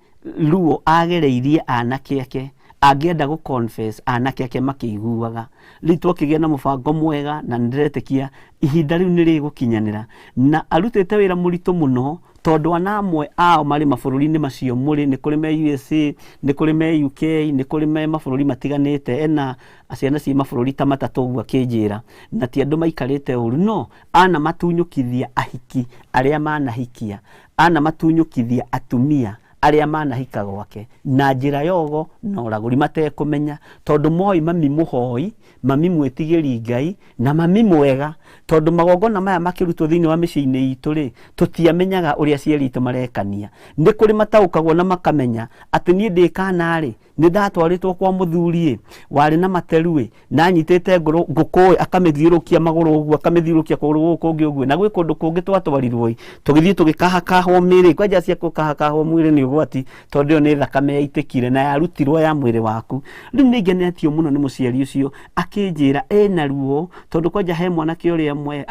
ruo agereirie anake ake angienda gu confess anake ake makiiguaga ritu akigia na mubango mwega na ndiretekia ihinda riu ni rigukinyanira na arutite wira muritu muno tondu ana amwe ao mari mabururi-ini macio muri ni kuri me USA ni kuri me UK ni kuri me mabururi matiganite ena aciana ci mabururi ta matatu gwa kinjira na ti andu maikarite uru no ana matunyukithia ahiki aria manahikia ana matunyukithia atumia aria manahika gwake na njira yogo na uraguri matekumenya tondu moi mami muhoi mami mwetigiri Ngai na mami mwega tondu magongona maya makirutwo thiini wa micii-ini itu ri tutiamenyaga uria cieri itu marekania ndi kuri mataukagwo na makamenya ati nie ndikana ri ni ndatwaritwo kwa muthuri wari na materu na nyitite nguku akamithiurukia maguru uguo akamithiurukia kuguru kungi uguo na gwi kundu kungi twatwarirwo tugithie tugikahakahwo miri kwanja cia kukahakahwo mwiri ni ugwati tondu ni thakame yaitikire na yarutirwo ya mwiri waku riu ni ngenetio muno ni muciari ucio akinjira ena ruo tondu kwanja he mwanake uria mwe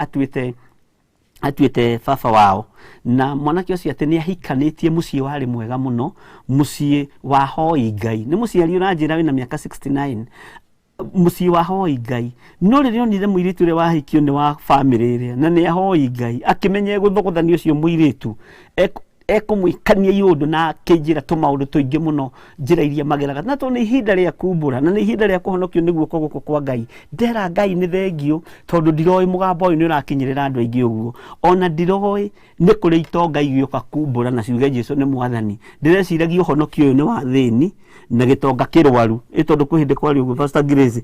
atuite baba wao na mwanake ucio ati ni ahikanitie mucii wari mwega muno mucii wa hoi Ngai ni muciari uranjira wina miaka 69 muciĩ wa hoi Ngai no rĩrĩa onire mũirĩtu ũrĩa wahikio nĩ wa famĩlĩ ĩrĩa na nĩ ahoi Ngai akĩmenya gũthogothanio ũcio mũirĩtu ekũmũikania iũndũ na akĩnjĩra tũmaũndũ tũingĩ mũno njĩra iria mageraga na tondũ nĩ ihinda rĩa kumbũra na nĩ ihinda rĩa kũhonokio nĩ guoko gũkũ kwa Ngai ndera Ngai nĩ thengio tondũ ndiroĩ mũgambo ũyũ nĩ ũrakinyĩrĩra andũ aingĩ ũguo ona ndiroĩ nĩ kũrĩ itonga igĩũka kumbũra na ciuge Jesũ nĩ mwathani ndĩreciragia ũhonokio ũyũ nĩ wa thĩni na gĩtonga kĩrwaru tondũ kwĩ hĩndĩ kwarĩ ũguo Pastor Grace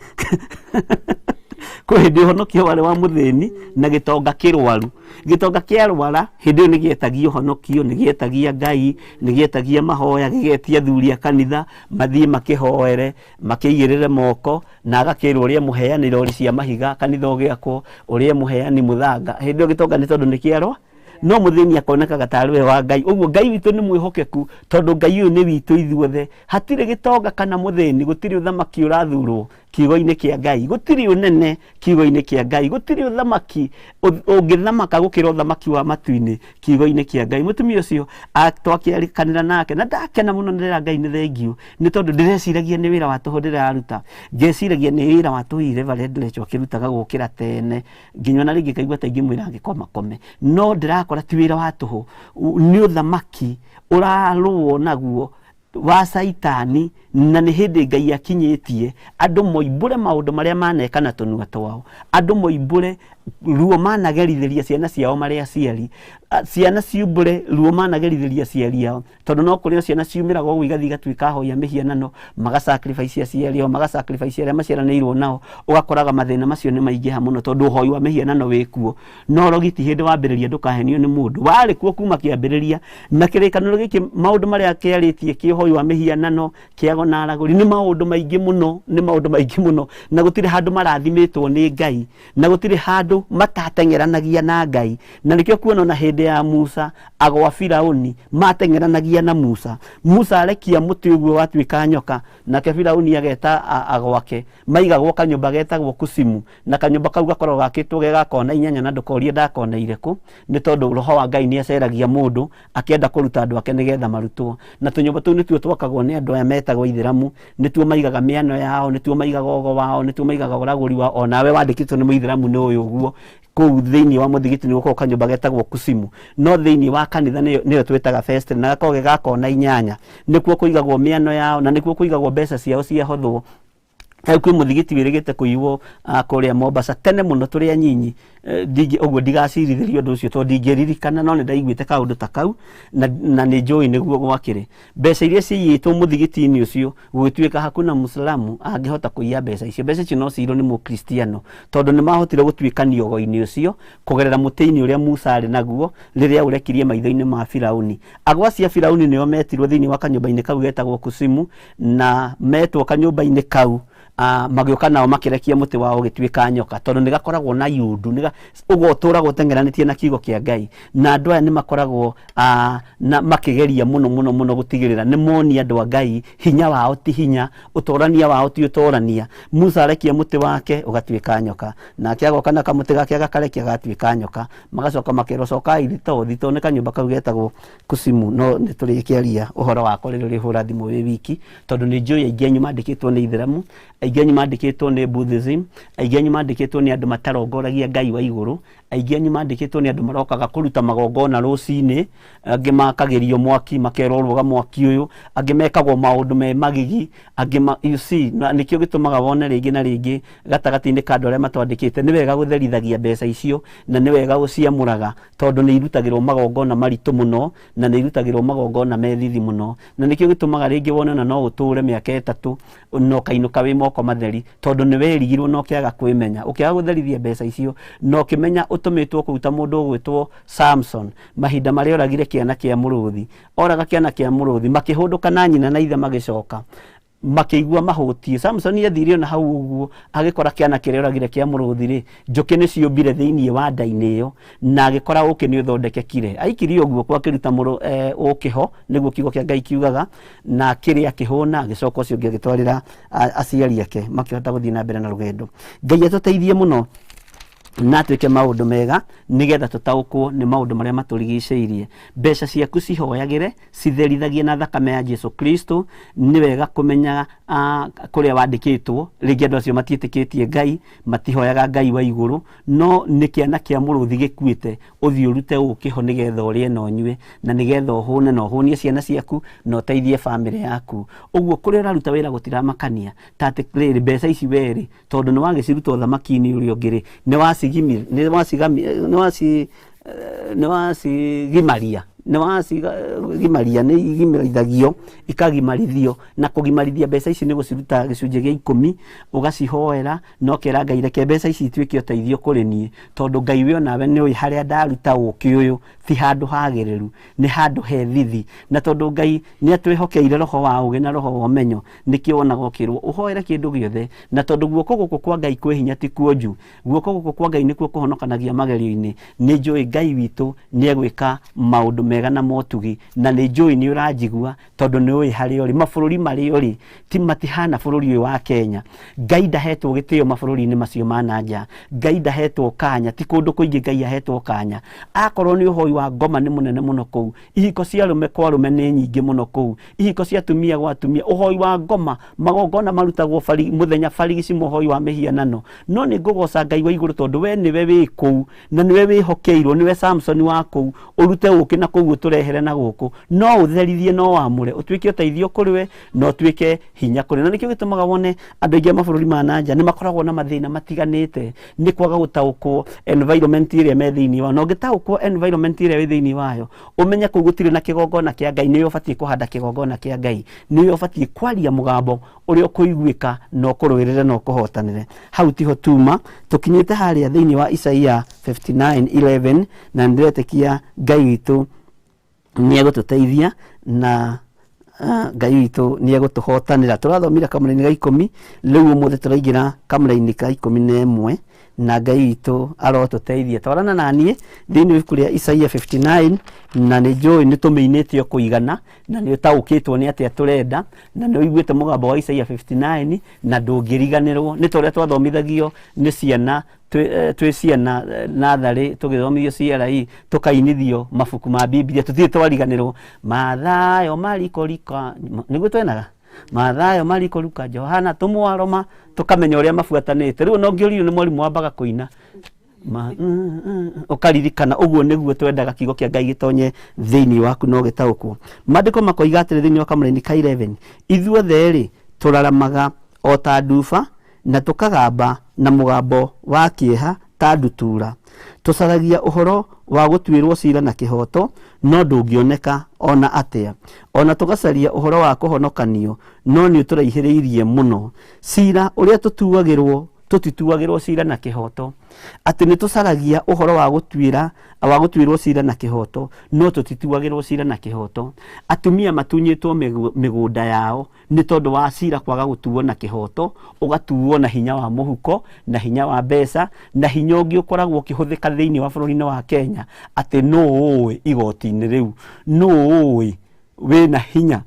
kwĩ hĩndĩ ũhonokio warĩ wa mũthĩni na gĩtonga kĩrwaru gĩtonga kĩarwara hĩndĩ ĩyo nĩ gĩetagia ũhonokio nĩ gĩetagia Ngai nĩ gĩetagia mahoya gĩgetia athuri a kanitha mathiĩ makĩhoere makĩigĩrĩre moko na agakĩrwo ũrĩa mũheani rori cia mahiga kanitha ũgĩakwo ũrĩa mũheani mũthanga hĩndĩ ĩyo gĩtonga nĩ tondũ nĩ kĩarwa no mũthĩni akonekaga tarĩ we wa Ngai ũguo Ngai witũ nĩ mwĩhokeku tondũ Ngai ũyũ nĩ witũ ithuothe hatirĩ gĩtonga kana mũthĩni gũtirĩ ũthamaki ũrathurwo kiugo-inĩ kĩa Ngai gũtirĩ ũnene kiugo-inĩ kĩa Ngai gũtirĩ ũthamaki ũngĩthamaka gũkĩra ũthamaki wa matu-inĩ kiugo-inĩ kĩa Ngai mũtumia ũcio twakĩarikanĩra nake na ndakena mũno nĩ Ngai nĩ thengio nĩ tondũ ndĩreciragia nĩ wĩra wa tũhũ ndĩraruta ngeciragia nĩ wĩra wa tũhũ Reverend Rachel akĩrutaga gũkĩra tene nginya na rĩngĩ kaigua ta ingĩmwĩra angĩkomakome no ndĩrakora ti wĩra wa tũhũ nĩ ũthamaki ũrarũo naguo wa Saitani na nĩ hĩndĩ Ngai akinyĩtie andũ moimbũre maũndũ marĩa manekana tũnua twao andũ moimbũre ruo managerithĩria ciana ciao marĩa aciari ciana ciumbũre ruo managerithĩria aciari ao tondũ no kũrĩ ciana ciumĩraga ũguo igathiĩ igatuĩka hoya mĩhianano magasacrifice aciari ao magasacrifice arĩa maciaranĩirwo nao ũgakoraga mathĩna macio nĩ maingĩha mũno tondũ ũhoi wa mĩhianano wĩkuo no rogiti hĩndĩ wambĩrĩria ndũkahenio nĩ mũndũ warĩ kuo kuma kĩambĩrĩria na kĩrĩkanĩro gĩkĩ maũndũ marĩa kĩarĩtie kĩ ũhoi wa mĩhianano kĩago na aragũri nĩ maũndũ maingĩ mũno na gũtirĩ handũ marathimĩtwo nĩ Ngai na gũtirĩ handũ matateng'eranagia na Ngai na nĩkĩo kuona na hĩndĩ ya Musa agwa Firaũni mateng'eranagia na Musa arekia mũtĩ ũguo watuĩka nyoka nake Firaũni ageta agwake maigagwo kanyũmba getagwo Kusimu na kanyũmba kau gakoragwo gakĩtwo gegakona inyanya na ndũkorie ndakoneire kũ nĩ tondũ roho wa Ngai nĩ aceragia mũndũ akĩenda kũruta andũ ake nĩgetha marutwo na tũnyũmba tũu nĩtuo twakagwo nĩ andũ aya metagwo Ithĩramu nĩtuo maigaga mĩano yao nĩtuo maigaga ũgo wao nĩtuo maigaga ũragũri wao onawe wandĩkĩtwo nĩ Mũithĩramu nĩ ũyũ ũguo kũu thĩinĩ wa mũthigiti nĩ gũkorwo kanyũmba getagwo Kusimu no thĩinĩ wa kanitha nĩyo twĩtaga Fest na gakorwo gegakona inyanya nĩkuo kũigagwo mĩano yao na nĩkuo kũigagwo mbeca ciao ciahũthwo kwĩ mũthigiti wĩrĩgĩte kũiywo kũrĩa Mombasa tene mũno tũrĩ anyinyi ũguo ndigacirithĩrio ũndũ ũcio tondũ ndingĩririkana no nĩ ndaiguĩte kaũndũ ta kau na nĩ njũĩ nĩguo gwakĩrĩ mbeca iria ciiyĩtwo mũthigiti-inĩ ũcio gũgĩtuĩka hakuna Mũislamu angĩhota kũiya mbeca icio no cirwo nĩ Mũkristiano tondũ nĩ mahotire gũtuĩka niogo-inĩ ũcio kũgerera mũtĩ-inĩ ũrĩa Musa arĩ naguo rĩrĩa ũrekirie maitho-inĩ ma Firaũni agwa cia Firaũni nĩo metirwo thĩinĩ wa kanyũmba-inĩ kau getagwo Kusimu na metwo kanyũmba-inĩ kau magĩũka nao makĩrekia mũtĩ wao ũgĩtuĩka nyoka tondũ nĩ gakoragwo na iũndũ ũguo ũtũragwo teng'eranĩtie na kiugo kĩa Ngai na andũ aya nĩ makoragwo makĩgeria mũno gũtigĩrĩra nĩ monia andũ a Ngai hinya wao ti hinya ũtorania wao ti ũtorania Musa arekia mũtĩ wake ũgatuĩka nyoka nake agoka na kamũtĩ gake agakarekia gatuĩka nyoka magacoka makerwo cokai thitoo nĩ kanyũmba kau getagwo Kusimu no nĩ tũrĩkĩaria ũhoro wako rĩrĩa ũrĩhũra thimũ wĩ wiki tondũ nĩ njũĩ aingĩ anyu mandĩkĩtwo nĩ Ithĩramu aingĩ anyu mandĩkĩtwo nĩ Buddhism aingĩ anyu mandĩkĩtwo nĩ andũ matarongoragia Ngai wa igũrũ aingĩ anyu mandĩkĩtwo nĩ andũ marokaga kũruta magongona rũcinĩ angĩ makagĩrio mwaki makerwo rũga mwaki ũyũ angĩ mekagwo maũndũ me magigi angĩ you see na nĩkĩo gĩtũmaga wone rĩngĩ na rĩngĩ gatagatĩ-inĩ ka andũ arĩa matwandĩkĩte nĩ wega gũtherithagia mbeca icio na nĩ wega gũciamũraga tondũ nĩ irutagĩrwo magongona maritũ mũno na nĩ irutagĩrwo magongona methithi mũno na nĩkĩo gĩtũmaga rĩngĩ wone na no ũtũre mĩaka 3 no kainũka wĩ moko matheri tondũ nĩ werigirwo no kĩaga kwĩmenya ũkĩaga gũtherithia mbeca icio no kĩmenya ũtũmĩtwo kũruta mũndũ ũgwĩtwo Samson mahinda marĩa oragire kĩana kĩa mũrũthi oraga kĩana kĩa mũrũthi makĩhũndũka na nyina na ithe magĩcoka makĩigua mahũtie Samson yathire na hau ũguo agĩkora kĩana kĩrĩa oragire kĩa mũrũthi rĩ njũkĩ nĩ ciũmbire thĩinĩ wa nda-inĩ ĩyo na agĩkora ũkĩ nĩ ũthondekekire aikirie ũguo kwa kĩruta ũkĩho nĩguo kiugo kĩa Ngai kiugaga na kĩrĩa kĩhũna agĩcoka ũcio ũngĩ agĩtwarĩra aciari ake makĩhota gũthiĩ na mbere na rũgendo Ngai atũteithie mũno na twike maundu mega nigetha tutaukwo ni maundu maria maturigiceirie. Mbeca ciaku cihoyagire citherithagie na thakame ya Jesu Kristo. Ni wega kumenya kuria wandikitwo ringi andu acio matiitikitie Ngai, matihoyaga Ngai wa iguru, no ni kiana kia muruthi gikuite uthii urute ukiho nigetha urie na unyue na nigetha uhune na uhunie ciana ciaku na uteithie family yaku. Uguo kuria uraruta wira gutiramakania tate riri mbeca ici weri tondu ni wagiciruta thamaki-ini uria ungiri ni gimaria ni igimarithagio ikagimarithio na kugimarithia mbeca ici ni guciruta gicunje gia 10 ugacihoera no kera Ngai reke mbeca ici itwike uteithio kuri nie tondu Ngai we onawe ni ui haria ndaruta uki uyu ti handu hagiriru ni handu hethithi na tondu Ngai ni atwihokeire roho wa uge na roho wa umenyo nikio wonaga ukirwo uhoere kindu giothe na tondu guoko guku kwa Ngai kwi hinya ti kuonju guoko guku kwa Ngai nikuo kuhonokanagia magerio-ini ni njui Ngai witu ni egwika maundu mega na motugi na ni njui ni uranjigua tondu ni ui haria uri mabururi mari uri ti matihana bururi uyu wa Kenya. Ngai ndahetwo gitio mabururi-ini macio mananja, Ngai ndahetwo kanya ti kundu kuingi Ngai ahetwo kanya. Akorwo ni uhoi wa ngoma ni munene muno kuu, ihiko cia rume kwa rume ni nyingi muno kuu, ihiko cia tumia gwa tumia, uhoi wa ngoma magongona marutagwo muthenya barigici muhoi wa mihianano. No ni ngugoca Ngai wa iguru tondu we niwe wi kuu na niwe wihokeirwo, niwe Samson wa kuu urute uki na kuu turehere na guku no utherithie no wamure utwike uteithio kuri we no twike hinya kuri. Na nikio gitumaga wone andu aingi mabururi ma nanja ni makoragwo na mathina matiganite ni kwaga gutaukwo environment iria me thiini wa no gitaukwo environment iria we thiini wayo umenye kuu gutire na kigongona kia Ngai ni ubatie kuhanda kigongona kia Ngai ni ubatie kwaria mugambo uria ukuiguika no kurwirire no kuhotanire. Hau tiho tuma tukinyite haria thiini wa Isaia 59:11 na ndiretekia Ngai witu ni egututeithia na Ngai witu ni egutuhotanira. Turathomira kamuri-ini ga 10 riu umuthi turaingira kamuri-ini ka 11 na Ngai witu arotuteithia. Twarana nanie thiini kuria Isaia 59 na ni njui ni tuminitio kuigana na ni utaukitwo ni atia turenda na ni uiguite mugambo wa Isaia 59 na ndungiriganirwo ni turia twathomithagio ni ciana twi ciana nathari tugithomithio CRE tukainithio mabuku ma Biblia tuthie twariganirwo mathayo marikorika niguo twenaga mathayo marikoruka Johana tumwaroma tukamenya uria mabuatanite. Riu no ngiuriu ni mwarimu wambaga kuina ukaririkana uguo niguo twendaga kiugo kia Ngai gitonye thiini waku no gitaukwo. Mandiko makoiga atiri thiini wa kamuri-ini ka 11 ithuothe ri turaramaga o ta nduba na tukagamba na mugambo wa kieha ta ndutura, tucaragia uhoro wa gutwirwo cira na kihoto no ndungioneka ona atia, ona tugacaria uhoro wa kuhonokanio no ni turaihiriirie muno. Cira uria tutituagirwo cira na kihoto ati ni tucaragia uhoro wa gutwirwo cira na kihoto no tutituagirwo cira na kihoto. Atumia matunyitwo migunda yao ni tondu wa cira kwaga gutuwo na kihoto, ugatuwo na hinya wa muhuko na hinya wa mbeca na hinya ungi ukoragwo ukihuthika thiini wa bururi-ini wa Kenya ati no uwi igoti-ini riu no uwi wina hinya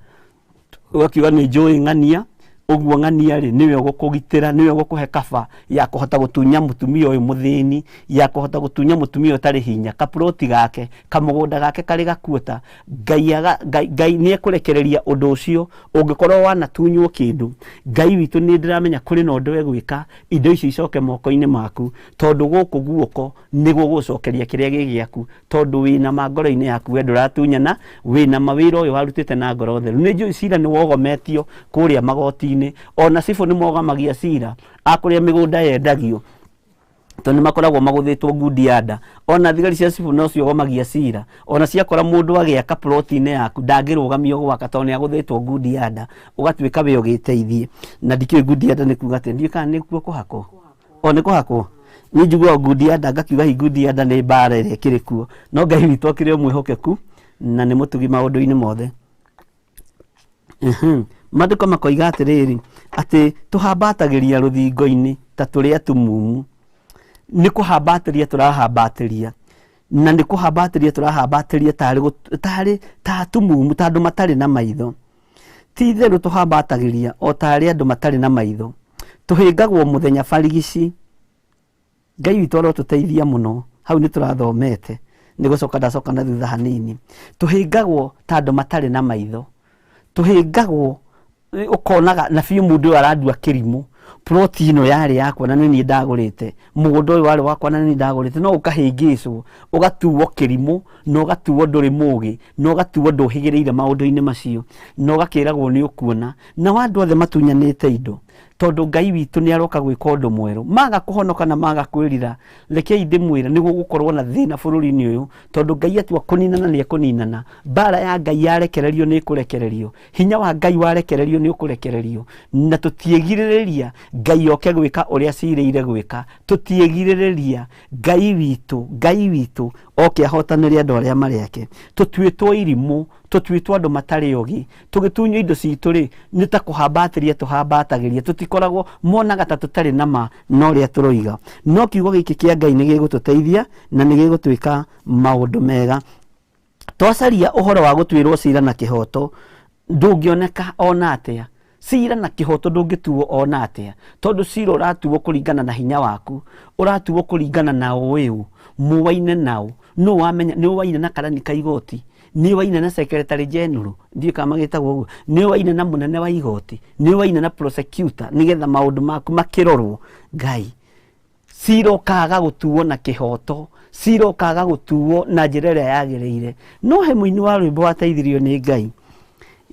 ugakiuga ni njui ng'ania uguo ng'ania ri niwe ugukugitira niwe ugukuhe kaba ya kuhota gutunya mutumia uyu muthini ya kuhota gutunya mutumia utari hinya kaploti gake kamugunda gake kari gakuota. Ngai ni ekurekereria undu ucio ungikorwo wanatunywo kindu. Ngai witu ni ndiramenya kuri na undu we gwika indo icio icoke moko-ini maku tondu guku guoko niguo gucokeria kiria gigiaku tondu wina magoro-ini yaku we nduratunyana wina mawira uyu warutite na ngoro theru. Ni njui cira ni wogometio kuria magoti-ini ona cibu ni mogamagia cira akuria migunda yendagio tondu makoragwo maguthitwo ngudianda. Ona thigari cia cibu no ciogomagia cira ona ciakora mundu agiaka ploti-ini yaku ndangirugamio gwaka tondu ni aguthitwo ngudianda ugatwika we ugiteithie. Na ndikiwe ngudianda ni kuga ati ndika ni kuo kuhako o ni kuhako ni njigua ngudianda ngakiuga hi ngudianda ni mbara iria kiri kuo no Ngai witu akiri mwihokeku na ni mutugi maundu-ini mothe. Mandiko makoiga atiriri ati tuhambatagiria ruthingo-ini ta turi atumumu. Ni kuhambatiria turahambatiria na ni kuhambatiria turahambatiria tari ta atumumu ta andu matari na maitho. Ti theru tuhambatagiria o tari andu matari na maitho. Tuhingagwo muthenya barigici Ngai witũ arotũteithia mũno. Hau nĩ tũrathomete nĩ gũcoka ndacoka na thutha hanini. Tũhĩngagwo ta andũ matarĩ na maitho, tũhĩngagwo ũkonaga na biũ mũndũ ũyũ arandua kĩrimũ, ploti ĩno yarĩ yakwa na niĩ ndagũrĩte, mũgũnda ũyũ warĩ wakwa na niĩ ndagũrĩte, no ũkahĩngĩcwo ũgatuo kĩrimũ na ũgatuo ndũrĩ mũũgĩ na ũgatuo ndũhĩgĩrĩire maũndũ-inĩ macio na ũgakĩragwo nĩ ũkuona. Nao andũ othe matunyanĩte indo tondũ Ngai witũ nĩ aroka gwĩka ũndũ mwerũ. Maga kũhonoka na maga kwĩrira, rekei ndĩmwĩre nĩ gũgũkorwo na thĩna bũrũri-inĩ ũyũ, tondũ Ngai atua kũninana nĩ ekũninana. Mbara ya Ngai yarekererio nĩ ĩkũrekererio, hinya wa Ngai warekererio nĩ ũkũrekererio, na tũtiĩgirĩrĩria Ngai oke gwĩka ũrĩa cirĩire gwĩka. Tũtiĩgirĩrĩria Ngai witũ oke ahotanĩre andũ arĩa marĩ ake. Tũtuĩtwo irimũ, tũtuĩtwo andũ matarĩ ũgĩ, tũgĩtunywo indo citũ-rĩ nĩ ta kũhambatĩria tũhambatagĩria, tũtikoragwo monaga ta tũtarĩ na ma na ũrĩa tũroiga. No kiugo gĩkĩ kĩa Ngai nĩ gĩgũtũteithia na nĩ gĩgũtwĩka maũndũ mega. Twacaria ũhoro wa gũtuĩrwo cira na kĩhoto, ndũngĩoneka ona atĩa. Cira na kĩhoto ndũngĩtuo ona atĩa, tondũ cira ũratuo kũringana na hinya waku, ũratuo kũringana na ũũĩ, mũwaine naũ, nũ wamenya nĩ waine na karani ka igoti, nĩ waine na secretary general, ndiĩ kama gĩtagwo ũguo, nĩ waine na mũnene wa igoti, nĩ waine na prosecutor, nĩgetha maũndũ maku makĩrorwo. Ngai, cira ũkaga gũtuo na kĩhoto, cira ũkaga gũtuo na njĩra ĩrĩa yagĩrĩire. No he mũini wa rwĩmbo wateithirio nĩ Ngai: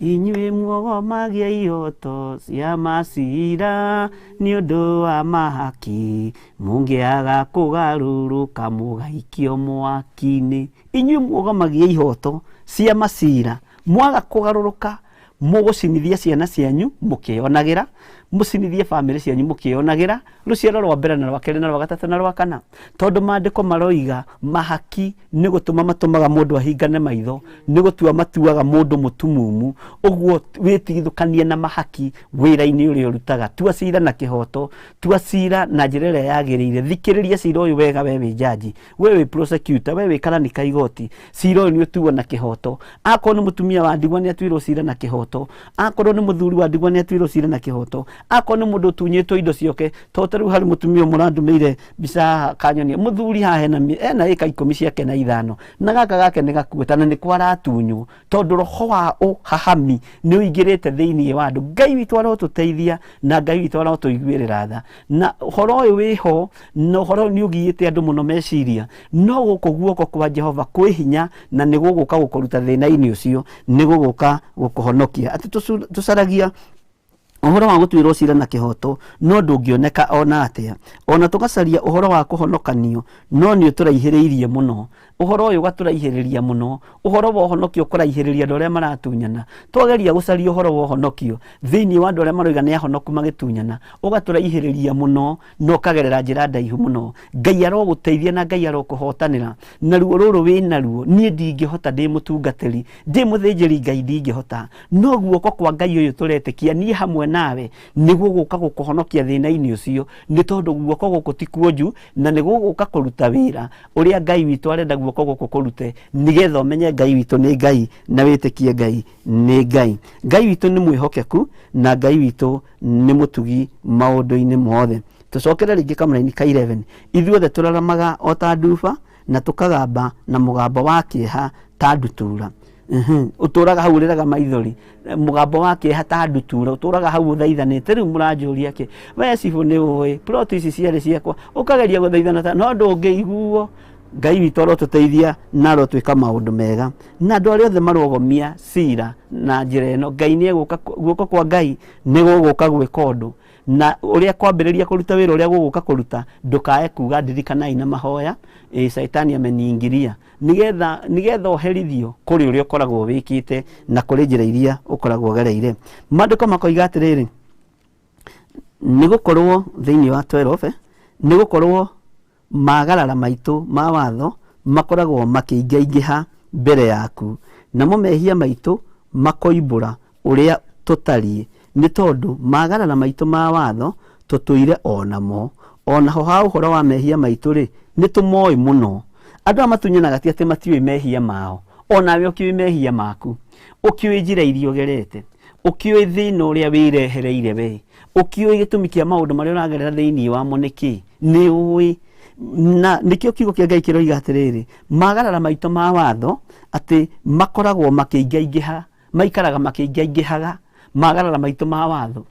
inyuĩ muogomagia ihoto cia macira nĩ ũndũ wa mahaki, mũngĩaga kũgarũrũka mũgaikio mwaki-inĩ. Inyuĩ muogomagia ihoto cia macira, mwaga kũgarũrũka mũgũcinithia ciana cianyu mũkĩonagĩra, mũcinithie bamĩrĩ cianyu mũkĩonagĩra, rũciaro rwa mbere na rwa kerĩ na rwa gatatũ na rwa kana. Tondũ maandĩko maroiga mahaki nĩ gũtũma matũmaga mũndũ ahingane maitho, nĩ gũtua matuaga mũndũ mũtumumu. Ũguo wĩtigithũkanie na mahaki wĩra-inĩ ũrĩa ũrutaga. Tua cira na kĩhoto, tua cira na njĩra ĩrĩa yagĩrĩire. Thikĩrĩria cira ũyũ wega we wĩ jaji, we wĩ prosecutor, we wĩ karani ka igoti. Cira ũyũ nĩ ũtuo na kĩhoto. Akorwo nĩ mũtumia wa ndigwa nĩ atuĩrwo cira na kĩhoto, akorwo nĩ mũthuri wa ndigwa nĩ atuĩrwo cira na kĩhoto, akorwo nĩ mũndũ ũtunyĩtwo indo ciake. To rĩu harĩ mũtumia mũrandũmĩire mbica kanyonia mũthuri haha ena ĩka 10 ciake na 5 na gaka gake nĩ gakuĩta na nĩ kwaratunywo, tondũ roho wa ũhahami nĩ ũingĩrĩte thĩinĩ wa andũ. Ngai witũ arotũteithia na Ngai witũ arotũiguĩrĩra tha, na ũhoro ũyũ wĩho na ũhoro nĩ ũgiĩte andũ mũno meciria. No gũkũ guoko kwa Jehova kwĩ hinya na nĩ gũgũka gũkũruta thĩna-inĩ ũcio, nĩ gũgũka gũkũhonokia. Atĩ tũcaragia ũhoro wa gũtuĩrwo cira na kĩhoto, no ndũngĩoneka ona atĩa. Ona tũgacaria ũhoro wa kũhonokanio, no nĩ ũtũraihĩrĩirie mũno. Ũhoro ũyũ ũgatũraihĩrĩria mũno, ũhoro wa ũhonokio ũkũraihĩrĩria andũ arĩa maratunyana. Twageria gũcaria ũhoro wa ũhonokio thĩinĩ wa andũ arĩa maroiga nĩ ahonoku magĩtunyana, ũgatũraihĩrĩria mũno na ũkagerera njĩra ndaihu mũno. Ngai arogũteithia na Ngai arokũhotanĩra, na ruo rũrũ wĩ naruo niĩ ndingĩhota ndĩ mũtungatĩri, ndĩ mũthĩnjĩri Ngai ndingĩhota. No guoko kwa Ngai ũyũ tũretĩkia niĩ hamwe nawe nĩ gũgũka gũkũhonokia thĩna-inĩ ũcio, nĩ tondũ guoko gũkũ ti kuonju na nĩ gũgũka kũruta wĩra ũrĩa Ngai witũ arenda guoko gũkũ kũrute, nĩgetha ũmenye Ngai witũ nĩ Ngai na wĩtĩkie Ngai nĩ Ngai. Ngai witũ nĩ mwĩhokeku na Ngai witũ nĩ mũtugi maũndũ-inĩ mothe. Tũcokere rĩngĩ kamũra-inĩ ka 11. Ithuothe tũraramaga o ta nduba na tũkagamba na mũgambo wa kĩeha ta ndutura. Ũtũraga hau ũrĩraga maithori, mũgambo wa kĩeha ta ndutura, ũtũraga hau ũthaithanĩte. Rĩu mũranjũria kĩ? We cibũ nĩ ũĩ ploti ici ciarĩ ciakwa, ũkageria gũthaithana ta no ndũngĩiguo. Ngai witũ arotũteithia na arotwĩka maũndũ mega, na andũ arĩa othe marogomia cira na njĩra ĩno, Ngai nĩ egũka, guoko kwa Ngai nĩ gũgũka gwĩka ũndũ, na ũrĩa kwambĩrĩria kũruta wĩra ũrĩa gũgũka kũruta, ndũkae kuga ndirikanai na mahoya Saitani ameniingiria, nĩgetha ũherithio kũrĩ ũrĩa ũkoragwo wĩkĩte na kũrĩ njĩra iria ũkoragwo gereire. Maandĩko makoiga atĩrĩrĩ, nĩ gũkorwo thĩinĩ wa 12, nĩ gũkorwo magarara maitũ ma watho makoragwo makĩingaingĩha mbere yaku, namo mehia maitũ makoimbũra ũrĩa tũtariĩ, nĩ tondũ magarara maitũ ma watho tũtũire onamo. Onaho ha ũhoro wa mehia maitũ-rĩ, nĩ tũmoĩ mũno. Andũ matunyanaga ti atĩ matiũĩ mehia mao, onawe ũkĩũĩ mehia maku, ũkĩũĩ njĩra iria ũgerete, ũkĩũĩ thĩna ũrĩa wĩrehereire we, ũkĩũĩ gĩtũmi kĩa maũndũ marĩa ũragerera thĩinĩ wamo nĩkĩ, nĩ ũĩ na nikio kiugo kia Ngai kiroiga atiriri magarara maito ma watho ati makoragwo makĩingaingĩha maikaraga makĩingaingĩhaga magarara maito ma watho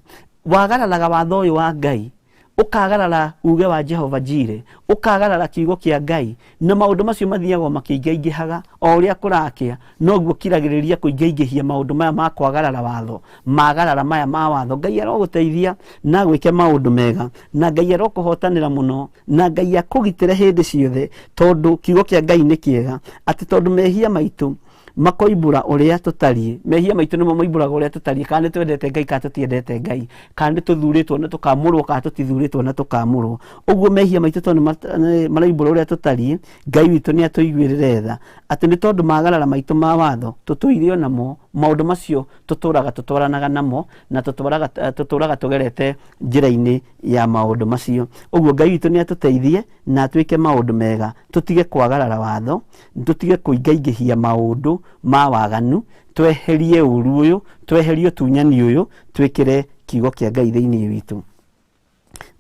wagararaga watho uyu wa Ngai ukagarara uge wa Jehovah Jireh ukagarara kiugo kia Ngai na maundu macio mathiagwo makĩingaingĩhaga o uria kũrakĩa noguo kiragĩrĩria kũingaingĩhia maundu maya ma kwagarara watho magarara maya ma watho Ngai arogũteithia na gwĩke maundu mega na Ngai arokũhotanĩra muno na Ngai akũgitĩre hĩndĩ ciothe tondu kiugo kia Ngai nĩ kĩega ati tondu mehia maitũ makoimbura uria tutariĩ mehia maitũ nĩmo moimburaga uria tutariĩ kana twendete Ngai kana tutiendete Ngai kana tuthuritwo na tukamũrwo kana tutithurĩtwo na tukamũrwo ũguo mehia maitũ tondu maraimbura uria tutariĩ Ngai witũ nĩ atũiguĩrĩre tha atĩ nĩ tondu magarara maitũ ma watho tũtũirio namo maundu macio tutũraga tutwaranaga namo na tutũraga tugerete njĩra-inĩ ya maundu macio ũguo Ngai witũ nĩ atũteithie na atwĩke maundu mega tutige kwagarara watho tutige kũingaingĩhia maundu ma waganu tweherie ũru ũyũ tweherie ũtunyani ũyũ twĩkĩre kiugo kia Ngai thĩinĩ witũ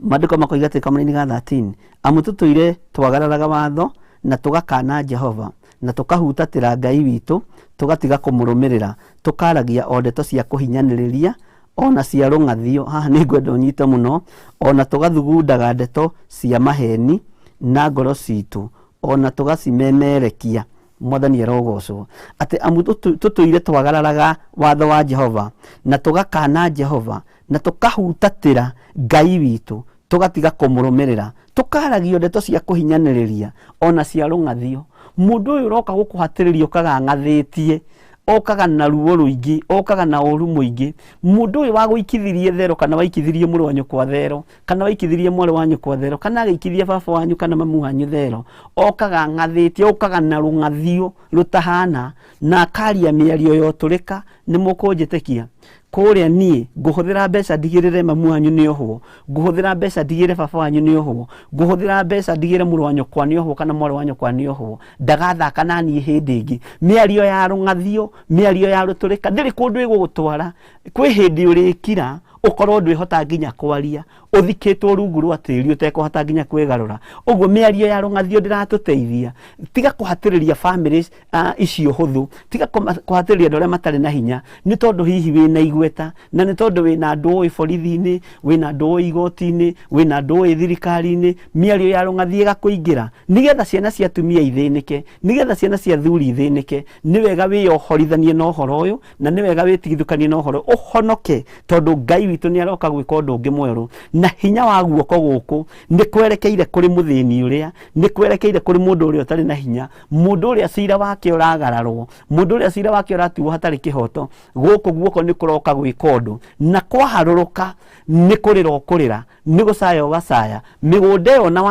Maandĩko makoiga atĩ kamũra-inĩ ga 13 amu tũtũire twagararaga watho na tũgakana Jehova na tũkahutatĩra Ngai witũ tũgatiga kũmũrũmĩrĩra tũkaragia o ndeto cia kũhinyanĩrĩria ona cia rũng'athio haha nĩ ngwenda ũnyite mũno ona tũgathugundaga ndeto cia maheni na ngoro citũ ona tũgacimemerekia Mwathani arogocwo ati amu tũtũire twagararaga watho wa Jehova na tũgakana Jehova na tũkahutatĩra Ngai witũ tũgatiga kũmũrũmĩrĩra tũkaragio ndeto cia kũhinyanĩrĩria ona cia rũng'athio mũndũ ũyũ ũroka gũkũhatĩrĩria ũkaga ng'athĩtie okaga na ruo rũingĩ okaga na ũru mũingĩ mũndũ ũyũ wagũikithirie thero kana waikithirie mũrũ wa nyũkwa thero kana waikithirie mwarĩ wa nyũkwa thero kana agĩikithia baba wanyu kana mamu wanyu thero okaga ng'athĩtie okaga na rũng'athio rũtahana na akaria mĩario yotũrĩka nĩ mũkũnjĩtĩkia kũrĩa niĩ ngũhũthĩra mbeca ndigĩrĩre mamu wanyu nĩ ohwo ngũhũthĩra mbeca ndigĩre baba wanyu nĩ ohwo ngũhũthĩra mbeca ndigĩre mũrũ wa nyũkwa nĩ ohwo kana mwarĩ wa nyũkwa nĩ ohwo ndagathaka na niĩ hĩndĩ ĩngĩ mĩario ya rũng'athio mĩario ya rũtũrĩka ndĩrĩ kũndũ ĩgũgũtwara kwĩ hĩndĩ ũrĩkira ukorwo ndwĩhota nginya kwaria uthikĩtwo rungu rwa tĩri ũtekũhota nginya kwĩgarũra ũguo mĩario ya rũng'athio ndĩratũteithia tiga kũhatĩrĩria families icio hũthũ tiga kũhatĩrĩria andũ arĩa matarĩ na hinya nĩ tondũ hihi wĩna igweta na nĩ tondũ wĩna andũ ũĩ borithi-inĩ wĩna andũ ũĩ igoti-inĩ wĩna andũ ũĩ thirikari-inĩ mĩario ya rũng'athio ĩgakũingĩra nĩgetha ciana cia atumia ithĩnĩke nĩgetha ciana cia athuri ithĩnĩke nĩ wega wĩyohorithanie na ũhoro ũyũ na nĩ wega wĩtigithũkanie na ũhoro ũhonoke tondũ Ngai witũ nĩ aroka gwĩka ũndũ ũngĩ mwerũ na hinya wa guoko gũkũ nĩ kwerekeire kũrĩ mũthĩni ũrĩa nĩ kwerekeire kũrĩ mũndũ ũrĩa ũtarĩ na hinya mũndũ ũrĩa cira wake ũragararwo mũndũ ũrĩa cira wake ũratuo hatarĩ kĩhoto gũkũ guoko nĩ kũroka gwĩka ũndũ na kwaharũrũka nĩ kũrĩra ũkũrĩra nĩ gũcaya ũgacaya mĩgũnda ĩyo na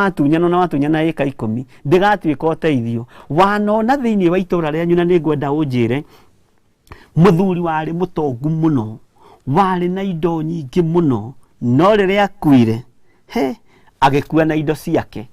watunyana ĩka 10 ndĩgatuĩka ũteithio wanona thĩinĩ wa itũũra rĩanyu na nĩ ngwenda ũnjĩre mũthuri warĩ mũtongu mũno warĩ na indo nyingĩ mũno no rĩrĩa akuire agĩkua na indo ciake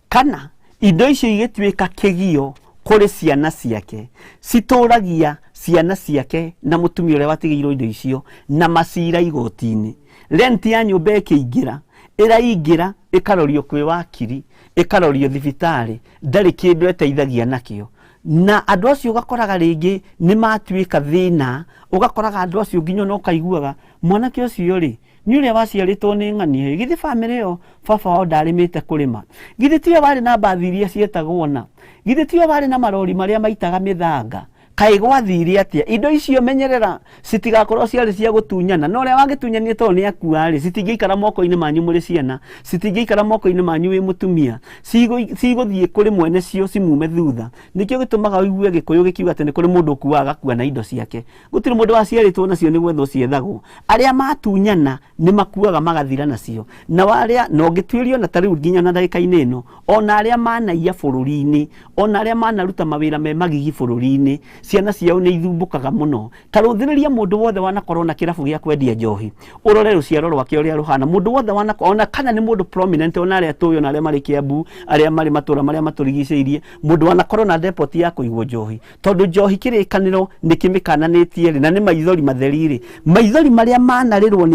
kana indo icio igĩtuĩka kĩgio kũrĩ ciana ciake citũragia ciana ciake na mũtumia ũrĩa watigĩirwo indo icio na macira igoti-inĩ renti ya nyũmba ĩkĩingĩra ĩraingĩra ĩkarorio kwĩ wakiri ĩkarorio thibitarĩ ndarĩ kĩndũ eteithagia nakĩo na andũ acio ũgakoraga rĩngĩ nĩ matuĩka thĩna ũgakoraga andũ acio nginya no kaiguaga mwanake ũcio rĩ nĩ ũrĩa waciarĩtwo nĩ ng'ani githĩ famĩlĩ ĩyo baba wao ndarĩmĩte kũrĩma githĩ tiwe warĩ na mbathi iria cietagwo na githĩ tiwe warĩ na marori marĩa maitaga mĩthanga kaĩ gwathire atĩa indo icio menyerera citigakorwo ciarĩ cia gũtunyana no ũrĩa wangĩtunyania tondũ nĩ akua rĩ citingĩikara moko-inĩ manyu mũrĩ ciana citingĩikara moko-inĩ manyu wĩ mũtumia cigũthiĩ kũrĩ mwene cio cimume thutha nĩkĩo gĩtũmaga ũigue Gĩkũyũ gĩkiuga atĩ nĩ kũrĩ mũndũ ũkuaga agakua na indo ciake gũtirĩ mũndũ waciarĩtwo nacio nĩ gwethwo ciethagwo arĩa matunyana nĩ makuaga magathira nacio na warĩa no ngĩtuĩrio na tarĩu nginya na ndagĩka-inĩ ĩno ona arĩa manaiya bũrũri-inĩ ona arĩa manaruta mawĩra me magigi bũrũri-inĩ ciana ciao nĩ ithumbũkaga mũno tarũthĩrĩria mũndũ wothe wanakorwo na kĩrabu gĩa kwendia njohi ũrore rũciaro rwake ũrĩa rũhana mũndũ wothe ona kana nĩ mũndũ prominent ona arĩa tũĩ ona arĩa marĩ Kiambu arĩa marĩ matũra marĩa matũrigicĩirie mũndũ wanakorwo na depot ya kũigwo njohi tondũ njohi kĩrĩkanĩro nĩ kĩmĩkananĩtie na nĩ maithori matheri maithori marĩa manarĩrwo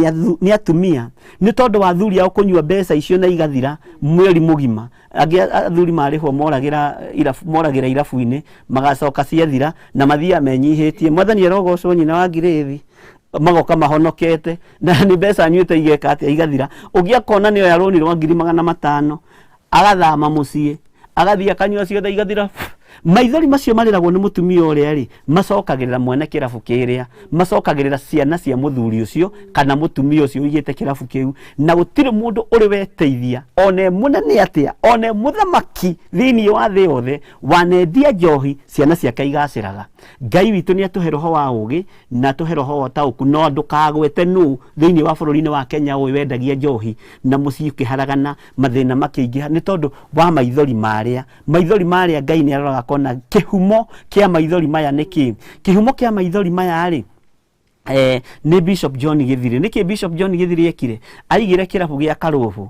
nĩ atumia nĩ tondũ wa athuri ao kũnyua mbeca icio na igathira mweri mũgima Angi athuri marihwo moragira irabu-ini magacoka ciathira na mathia menyihitie. Mwathani arogocwo nyina wa ngirithi magoka mahonokete na ni mbeca nyuite igeka atia igathira. Ugiakona ni oya roni rwa 500,000 agathama mucii agathia akanyua ciothe igathira. Maithori macio mariragwo ni mutumia uria ri macokagirira mwene kirabu kiria, macokagirira ciana cia muthuri ucio kana mutumia ucio uigite kirabu kiu, na gutire mundu uri weteithia one munene atia one muthamaki thiini wa thi yothe wanendia njohi ciana ciake igaciraga. Ngai witu ni atuhe roho wa ugi na atuhe roho wa tauku, no ndukagwete nu thiini wa bururi-ini wa Kenya uyu wendagia njohi na mucii ukiharagana mathina makiingiha ni tondu wa maithori maria. Maithori maria Ngai ni aroraga kona kihumo kia maithori maya niki. Kihumo kia maithori maya ri ni Bishop John Githiri. Niki Bishop John Githiri ekire aigire kirabu gia Karuvu.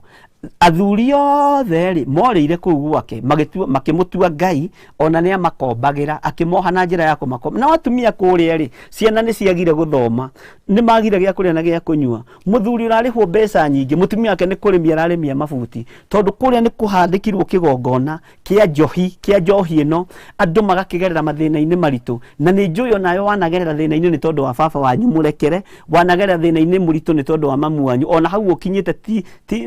Athuri othe ri morire kuu gwake makimutua Ngai ona ni amakombagira akimoha na njira ya kumakomba. Na watumia kuria ri ciana ni ciagire guthoma ni magire gia kuria na gia kunyua. Muthuri urarihwo mbeca nyingi, mutumia wake ni kurimia ararimia mabuti tondu kuria ni kuhandikirwo kigongona kia njohi ino andu magakigerera mathina-ini maritu. Na ni njuyo nayo wanagerera thina-ini ni tondu wa baba wanyu murekere, wanagerera thina-ini muritu ni tondu wa mamu wanyu. Ona hau ukinyite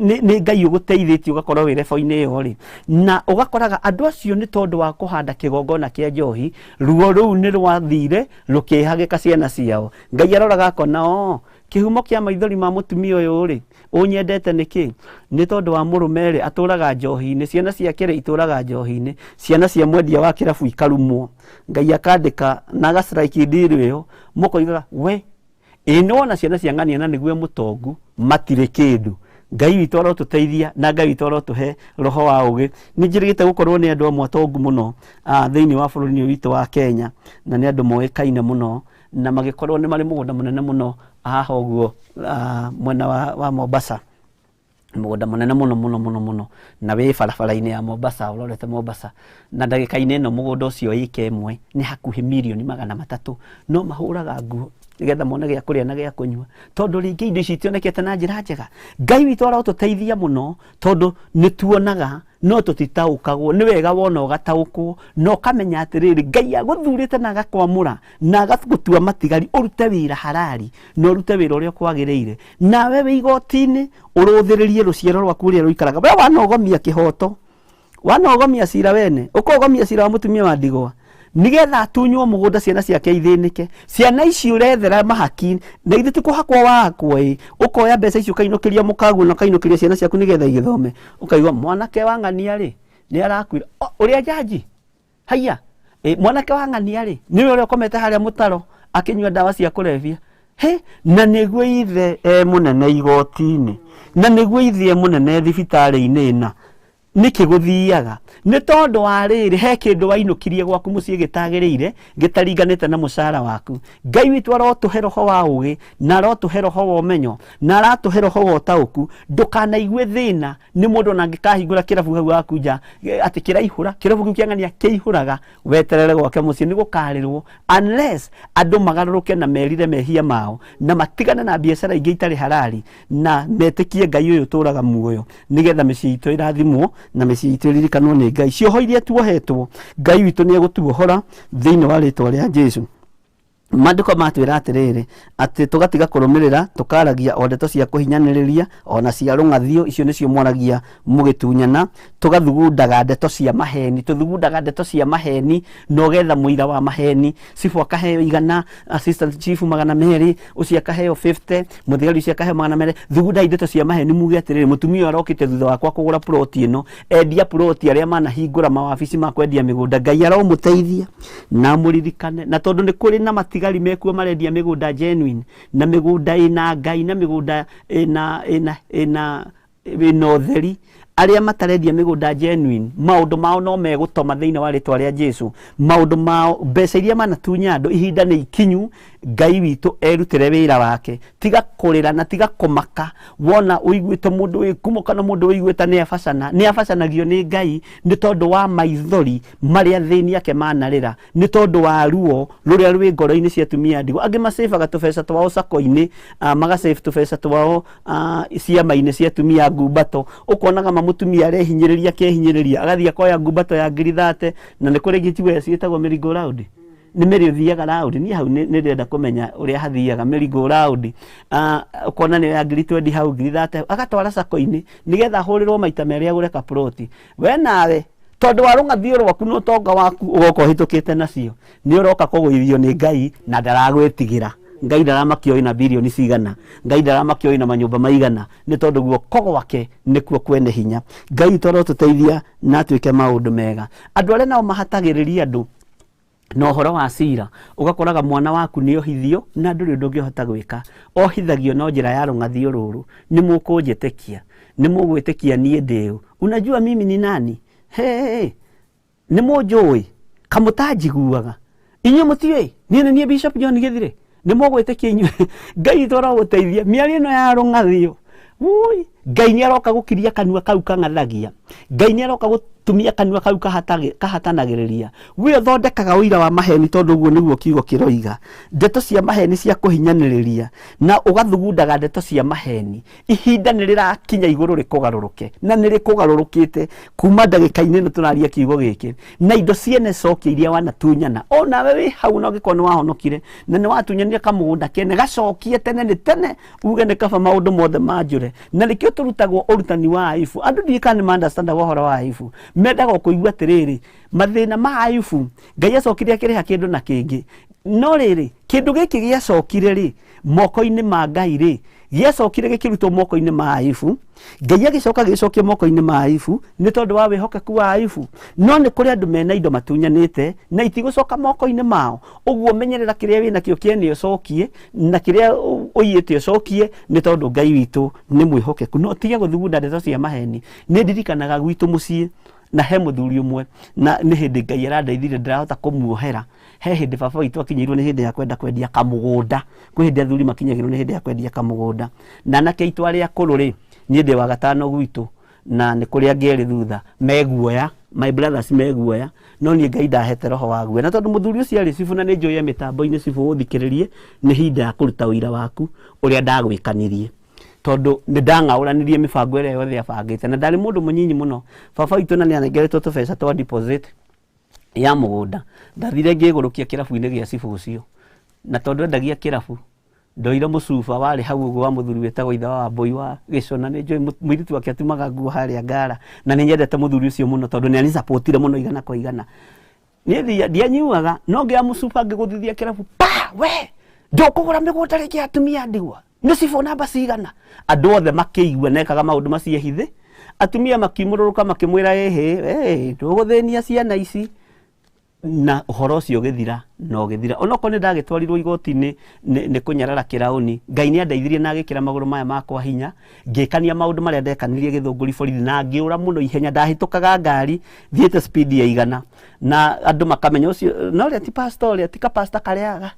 ni Ngai uguteithĩtie ugakorwo wi rebo-ini iyo ri, na ugakoraga andu acio ni tondu wa kuhanda kigongona kia njohi, ruo ruu ni rwathire rukihagika ciana ciao. Ngai aroraga akona kihumo kia maithori ma mutumia uyu ri unyendete niki ni tondu wa murume ri aturaga njohi-ini, ciana ciake ri ituraga njohi-ini, ciana cia mwendia wa kirabu ikarumwo. Ngai akandika na gastrike deal iyo mukoigaga we inona ciana cia ng'ania na niguo mutongu matire kindu. Ngai witu arotuteithia na Ngai witu arotuhe roho wa ugi. Ni njirigite gukorwo ni andu amwe atongu muno thiini wa bururi witu wa Kenya, na ni andu moikaine muno na magikorwo ni mari mugunda munene muno haha uguo mwena wa Mombasa. Mugunda munene muno na wi barabara-ini ya Mombasa, urorete Mombasa, na ndagika-ini no mugunda ucio ike imwe ni hakuhi milioni 300 no mahuraga nguo nigetha mone gia kuria na gia kunyua tondu ringi indo ici tionekete na njira njega. Ngai witu arotuteithia muno tondu ni tuonaga no tutitaukagwo. Ni wega wona ugataukwo no kamenya atiriri Ngai aguthurite na agakwamura na agagutua matigari urute wira harari no urute wira uria kwagiriire. Nawe wi igoti-ini uruthiririe ruciaro rwaku uria ruikaraga. We wanogomia kihoto, wanogomia cira wene, ukogomia cira wa mutumia wa ndigwa nigetha atunywo mugunda ciana ciake ithinike. Ciana ici urethera mahaki na ithe tikuhakwo wakwo ukoya mbeca icio ukainukiria mukagu na ukainukiria ciana ciaku nigetha igithome. Ukaigwa mwanake wa ng'ania ri ni arakwira uria jaji haya mwanake wa ng'ania ri ni uria ukomete haria mutaro akinywa dawa cia kulevya. Na niguo ithe munene igoti-ini na niguo ithe munene thibitari-ini ina niki guthiaga ni tondu wa riri he kindu wainukirie gwaku mucii gitagiriire gitaringanite na mucara waku. Ngai witu arotuhe roho wa ugi na arotuhe roho wa umenyo na aratuhe roho wa utauku. Ndukanaigwe thina ni mundu na ngikahingura kirabu hau akunja ati kiraihura kirabu kiu kia ng'ania kiihuraga. Weterere gwake mucii ni gukarirwo unless andu magaruruke na merire mehia mao na matigane na biashara ingi itari halali na metikie Ngai uyu turaga muoyo nigetha micii itu irathimwo na micii itu iririkanwo ni Ngai. Cioho iria tuohetwo Ngai witu ni egutuohora thiini wa ritwa ria Jesu. Maandiko matwira atiriri ati tugatiga kurumirira tukaragia ondeto cia kuhinyaniriria ona cia rungathio icio nicio moragia mugitunyana tugathugundaga ndeto cia maheni tuthugundaga ndeto cia maheni no getha muira wa maheni cifu akaheo 100 assistant chief 200 ucio akaheo 50 muthigari ucio akaheo 200 thugunda ndeto cia maheni muge atiriri mutumia arokite thutha wakwa kugura plot ino endia plot aria manahingura mawabici ma kwendia migunda. Ngai aromuteithia na muririkane na tondu ni kuri na matigari mekuo marendia migunda genuine na migunda ina Ngai na migunda ina utheri. Aria matarendia migunda genuine maundu mao no megutoma thiini wa ritwa ria Jesu. Maundu mao mbeca iria manatunya andu ihinda ni ikinyu Ngai witũ erutĩre wĩra wake, tiga kũrĩra na tiga kũmaka wona ũiguĩte mũndũ wĩ ngumo kana mũndũ ũiguĩte nĩ abacanagio nĩ Ngai nĩ tondũ wa maithori marĩa thĩni yake manarĩra, nĩ tondũ wa ruo rũrĩa rwĩ ngoro-inĩ cia atumia ndigwa. Angĩ macebaga tũbeca twao sako-inĩ, magacebe tũbeca twao ciama-inĩ cia atumia ngumbato, ũkonaga mũtumia arehinyĩrĩria akehinyĩrĩria agathiĩ akoya ngumbato ya 30 na nĩ kũrĩ gĩtiwe ciĩtagwo merry-go round, nĩ mĩrĩ ũthiaga round, niĩ hau nĩ ndĩrenda kũmenya ũrĩa hathiaga merry-go round, ũkona nĩ ya 20 hau 30 agatwara sako-inĩ nĩgetha ahũrĩrwo maita merĩ agũre kaploti. We nawe tondũ warũngathio rwaku no tonga waku ũgoka ũhĩtũkĩte nacio, nĩ ũroka kũgũithio nĩ Ngai na ndaragwĩtigĩra. Ngai ndaramakio na bilioni cigana, Ngai ndaramakio na manyũmba maigana, nĩ tondũ guoko gwake nĩkuo kwene hinya. Ngai toro tũteithia na twĩke maũndũ mega. Andũ arĩa nao mahatagĩrĩria andũ na ũhoro wa cira, ũgakoraga mwana waku nĩ ohithio na ndũrĩ ũndũ ũngĩhota gwĩka, ohithagio no njĩra ya rũng'athio rũrũ. Nĩ mũkũnjĩtĩkia, nĩ mũgwĩtĩkia niĩ ndĩũ, unajua mimi ni nani? Hey, nĩ mũnjũĩ kamũtanjiguaga inyuĩ mũtiũĩ niĩ nĩ Bishop John Githiri, nĩ mũgwĩtĩkia inyuĩ. Ngai toro gũteithia mĩario ĩno ya rũng'athio. Ngai nĩ aroka gũkiria kanua kau kang'athagia, Ngai nĩ aroka gũtumia kanua kau kahatanagĩrĩria. We thondekaga ũira wa maheni tondũ ũguo nĩguo kiugo kĩroiga, ndeto cia maheni cia kũhinyanĩrĩria na ũgathugundaga ndeto cia maheni. Ihinda nĩ rĩrakinya igũrũ rĩkũgarũrũke na nĩ rĩkũgarũrũkĩte kuma ndagĩka-inĩ ĩno tũraria kiugo gĩkĩ, na indo ciene cokia iria wanatunyana. O nawe wĩ hau na ũngĩkorwo nĩ wahonokire na nĩ watunyanire kamũgũnda kene gacokie tene nĩ tene, uge nĩ kaba maũndũ mothe manjũre. Na nĩkĩo tũrutagwo ũrutani wa Ayubu. Andũ ndirikana nĩ understandaga ũhoro wa Ayubu, mendaga kũigua atĩrĩrĩ, mathĩna ma Ayubu Ngai acokire akĩrĩha kĩndũ na kĩngĩ. No rĩrĩ kĩndũ gĩkĩ gĩacokire rĩ moko-inĩ ma Ngai rĩ, gĩacokire gĩkĩrutwo moko-inĩ ma Ayubu, Ngai agĩcoka gĩcokio moko-inĩ ma Ayubu nĩ tondũ wa wĩhokeku wa Ayubu. No nĩ kũrĩ andũ mena indo matunyanĩte na itigũcoka moko-inĩ mao. Ũguo menyerera kĩrĩa wĩna kĩo kĩene ũcokie na kĩrĩa ũiyĩte ũcokie, nĩ tondũ Ngai witũ nĩ mwĩhokeku. No tige gũthugunda ndeto cia maheni. Nĩ ndirikanaga gwitũ mũciĩ na he mũthuri ũmwe, na nĩ hĩndĩ Ngai arandeithire ndĩrahota kũmuohera. He hĩndĩ baba witũ akinyĩirwo nĩ hĩndĩ ya kwenda kwendia kamũgũnda, kwĩ hĩndĩ athuri makinyagĩrwo nĩ hĩndĩ ya kwendia kamũgũnda, na anake aitũ arĩa akũrũ rĩ, niĩ ndĩ wa gatano gwitũ na nĩ kũrĩa ngĩrĩ thutha meguoya, my brothers meguoya, no niĩ Ngai ndahete roho wa guoya. Na tondũ mũthuri ũcio arĩ cibu na nĩ njũĩ mĩtambo-inĩ cibu ũthikĩrĩrie, nĩ hinda ya kũruta ũira waku ũrĩa ndagwĩkanirie, tondũ nĩ ndang'aũranirie mĩbango ĩrĩa yothe abangĩte na ndarĩ mũndũ mũnyinyi mũno. Baba witũ na nĩ anengeretwo tũbeca twa deposit ya mũgũnda, ndathire ngĩgũrũkia kĩrabu-inĩ gĩa cibu ũcio, na tondũ endagia kĩrabu ndoire mũcuba warĩ hau ũguo wa mũthuri wĩtagwo ithe wa Wambũi wa Gĩcona. Nĩ njũĩ mũirĩtu wake atumaga nguo harĩa Ngara na nĩ nyendete mũthuri ũcio mũno tondũ nĩ anisapotire mũno igana kwa igana. Niĩ ndianyuaga no ngĩa mũcuba ngĩgũthithia kĩrabu, pa we ndũkũgũra mĩgũnda rĩngĩ atumia ndigwa nĩ cibu namba cigana. Andũ othe makĩigua nekaga maũndũ macio hithe, atumia makiumũrũrũka makĩmwĩra ndũgũthĩnia ciana ici, na ũhoro ũcio ũgĩthira na ũgĩthira. Onokorwo nĩ ndagĩtwarirwo igoti-inĩ nĩ kũnyarara kĩraũni, Ngai nĩ andeithirie na agĩkĩra magũrũ maya makwa hinya, ngĩkania maũndũ marĩa ndekanirie Gĩthũngũri borithi na ngĩũra mũno ihenya. Ndahĩtũkaga ngari thiĩte speed ya igana na andũ makamenya ũcio no rĩa ti pastor, rĩa ti ka pastor karĩaga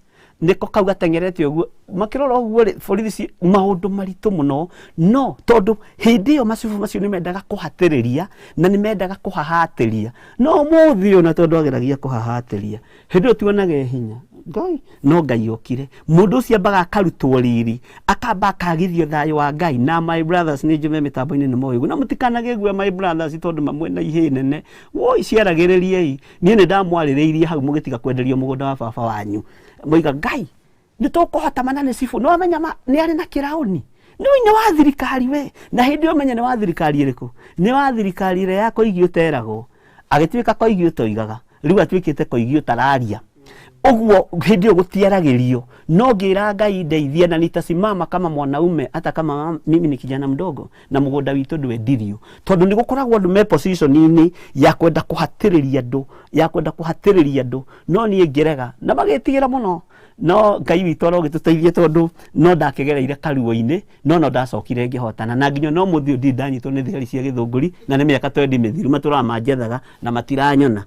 nĩko kau gateng'erete ũguo. Makĩrora ũguo borithi maũndũ maritũ mũno, no tondũ hĩndĩ ĩyo macubu macio nĩ mendaga kũhatĩrĩria na nĩ mendaga kũhahatĩria. No mũthĩ ona tondũ ageragia kũhahatĩria, hĩndĩ ĩyo tuonaga hinya Ngai, no Ngai okire. Mũndũ ũcio ambaga akarutwo riri, akamba akagithio thayũ wa Ngai. Na my brothers nĩ njũme mĩtambo-inĩ nĩ moĩ, na mũtikanagĩgue my brothers tondũ mamwe na ihĩ nene, woi ciaragĩrĩriei. Niĩ nĩ ndamwarĩrĩirie hau mũgĩtiga kwenderio mũgũnda wa baba wanyu, moiga Ngai nĩ tũkũhota mana nĩ cibu. No amenya nĩ arĩ na kĩraũni, nĩ wa thirikari we, na hĩndĩ ĩyo menya nĩ wa thirikari ĩrĩkũ, nĩ wa thirikari ĩrĩa ya Koigi ũteragwo, agĩtuĩka Koigi ũtoigaga, rĩu atuĩkĩte Koigi ũtararia. Ũguo hĩndĩ ĩyo gũtiaragĩrio, no ngĩra Ngai ndeithia na nitasimama kama mwanaume hata kama mimi ni kijana mdogo na mũgũnda witũ ndwendirio, tondũ nĩ gũkoragwo andũ me position-inĩ ya kwenda kũhatĩrĩria andũ, no niĩ ngĩrega na magĩtigĩra mũno. No Ngai witũ arogĩtũteithia tondũ no ndakĩgereire karuo-inĩ, no ndacokire ngĩhotana, na nginya no mũthĩ ũndĩ ndanyitwo nĩ thigari cia Gĩthũngũri na nĩ mĩaka 20 mĩthiru matũraga manjethaga na matiranyona.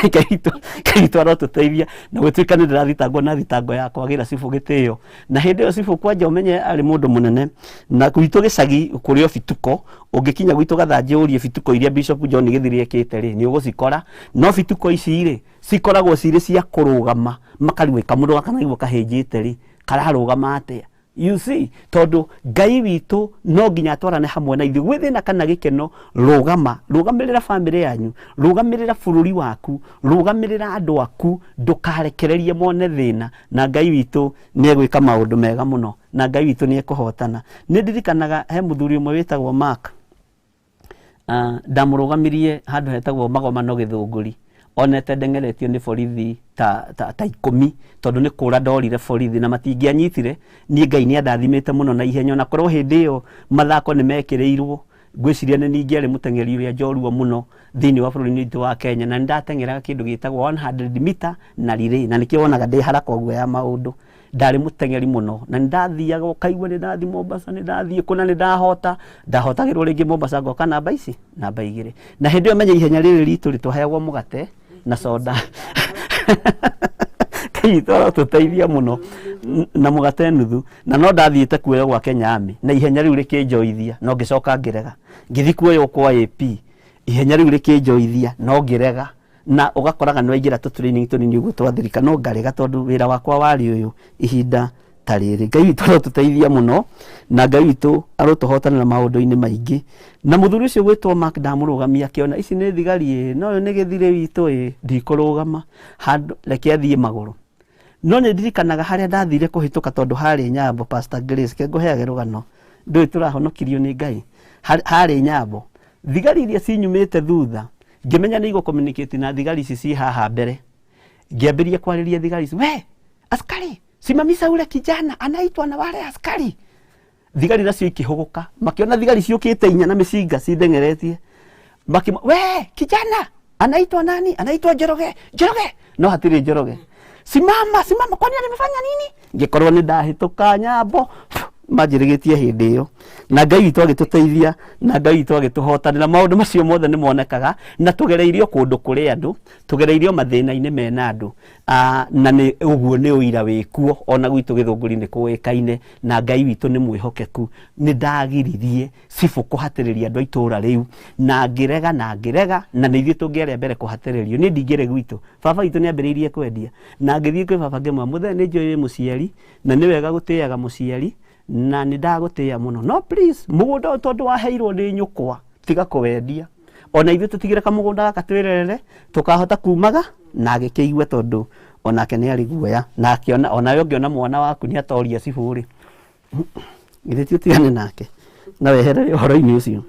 Ngai arotuteithia na gwituika ni ndirathitangwo na thitango ya kwagira cibu gitio na hindi yo cibu kwanja umenye ari mundu munene na gwitu gicagi kurio bituko ungikinya gwitu gathanji urie bituko iria Bishop John Githiri ekite ri ni ugucikora no bituko ici ri cikoragwo ciri cia kurugama makariwika mundu akanaigwo kahinjite ri kararugama atia. You see, tondu Ngai witu no nginya atwarane hamwe na ithuĩ gwithina kana gikeno rugamirira family yanyu, rugamirira bururi waku, rugamirira andu aku, ndukarekererie mone thina na Ngai witu ni egwika maundu mega muno na Ngai witu ni ekuhotana. Ni ndirikanaga he muthuri umwe witagwo Mark ndamurugamirie handu hetagwo Magomano Githunguri onete ndengeretio ni borithi ta 10 tondu ni kura ndorire borithi na matingianyitire ni Ngai ni andathimite muno na ihenya na korwo hindi iyo mathako ni mekireirwo ngwiciria ni ningiari mutengeri uria njorua muno thiini wa bururi witu wa Kenya na ndatengeraga kindu gitagwo 100 meter na relay na nikio wonaga ndi haraka ogwo ya maundu ndari mutengeri muno na ndathiaga ukaigwa ni ndathi Mombasa ni ndathie kuna ni ndahotagirwo ringi Mombasa ngoka namba ici namba 2 na hindi yo menye ihenya riri ritu rituheagwo mugate na soda kaitoro tuteithia muno na mugate nuthu na no ndathiite kuoyo gwa Kenya Army na ihenya riu rikinjoithia no ngicoka ngirega ngithi kuoyo kwa AP ihenya riu rikinjoithia no ngirega na ugakoraga no ingira tu training tunini uguo twathirika no ngarega tondu wira wakwa wari uyu ihinda tariri. Ngai witu tuteithia muno na Ngai witu arotuhotana na maundu-ini maingi na muthuri ucio gwitwo Mark ndamurugamia akiona ici ni thigari no yo ni Githiri witu ndikurugama handu reke athie maguru no ni ndirikanaga haria ndathire kuhituka tondu hari Nyambo Pastor Grace ke nguheage rugano ndui turahonokirio ni Ngai hari Nyambo thigari iria cinyumite thutha ngimenya ni igo communicate na thigari ici ci haha mbere ngiambiria kwariria thigari ici we askari simamisha ule kijana anaitwa na wale askari thigari nacio ikihuguka makiona thigari ciukite inya na micinga cindengeretie we kijana anaitwa nani anaitwa Njoroge no hatiri Njoroge simama kwani nimefanya nini ngikorwo ni ndahituka Nyambo majirigitie hindi iyo na Ngai witu agituteithia na Ngai witu agituhotanira maundu macio mothe ni monekaga na tugereirio kundu kuri andu tugereirio mathina-ini mena andu na ni uguo ni uira wikuo ona gwitu Githunguri ni kuikaine na Ngai witu ni mwihokeku ni ndagiririe cibu kuhatiriria andu aitura riu na ngirega na ni ithuĩ tungĩaria mbere kuhatiririo ni ndingire gwitu baba witu ni ambiriirie kwendia na ngithii kwi baba ngimwa muthe ni njui muciari na ni wega gutiaga muciari na ni ndagutia muno no please mugunda tondu waheirwo ni nyukwa tiga kuwendia ona ithuĩ tutigire kamugunda gaka twirerere tukahota kumaga na agikĩigua tondu onake ni ari guoya na akiona ona yo ngiona mwana waku ni atoria ciburi githĩ tigane nake na weherere uhoro-ini ucio.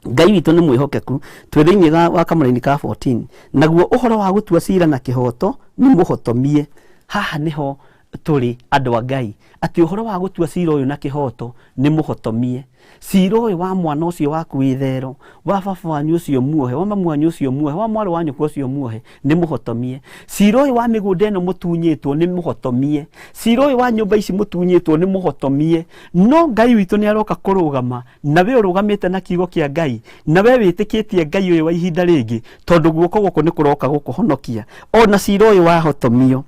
Ngai witu ni mwihokeku twi thiini wa Kamũra-inĩ ka 14 naguo uhoro wa gutua cira na kihoto ni muhotomie haha niho turi andu a Ngai ati uhoro wa gutua cira uyu na kihoto ni muhotomie cira uyu wa mwana ucio waku withero wa baba wanyu ucio muohe wa mamu wanyu ucio muohe wa mwari wanyu ucio muohe ni muhotomie cira uyu wa migunda ino mutunyitwo ni muhotomie cira uyu wa nyumba ici mutunyitwo ni muhotomie no Ngai witu ni aroka kurugama na we urugamite na kiugo kia Ngai na we witikitie Ngai uyu wa ihinda ringi tondu guoko guku ni kuroka gukuhonokia ona cira uyu wa hotomio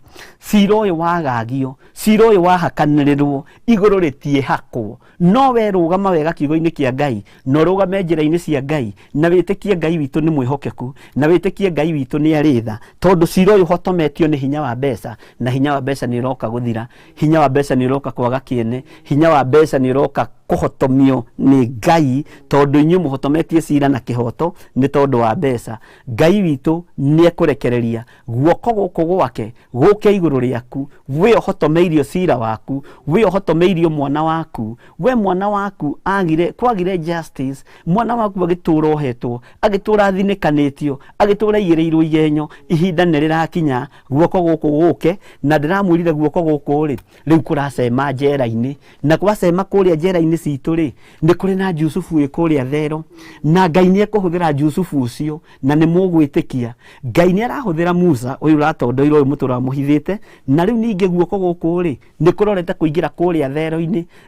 cira uyu wagagio cira uyu wahakanirirwo iguru ritie hakwo no we rugama wega kiugo-ini kia Ngai no rugame njira-ini cia Ngai na witikie Ngai witu ni mwihokeku na witikie Ngai witu ni aritha tondu cira uyu hotometio ni hinya wa mbeca na hinya wa mbeca ni roka guthira hinya wa mbeca ni roka kwaga kiene hinya wa mbeca ni roka kuhotomio ni Ngai tondu inyu muhotometie cira na kihoto ni tondu wa mbeca Ngai witu ni ekurekereria guoko guku gwake guke iguru riaku we hotomeirio cira waku we hotomeirio mwana waku we mwana waku kwagire justice mwana waku agitura ohetwo agitura thinikanitio agitura igereirwo igenyo ihinda ni rirakinya guoko guku guke na ndiramwirire guoko guku ri riu kuracema njera-ini na kwacema kuria njera-ini citũ rĩ nĩ kũrĩ na Jusufu wĩ kũrĩa thero na Ngai nĩ ekũhũthĩra Jusufu ũcio na nĩ mũgwĩtĩkia Ngai nĩ arahũthĩra Musa ũyũ ũratondoirwo ũyũ mũtũra mũhithĩte na rĩu ningĩ guoko gũkũ rĩ nĩ kũrorete kũingĩra kũrĩa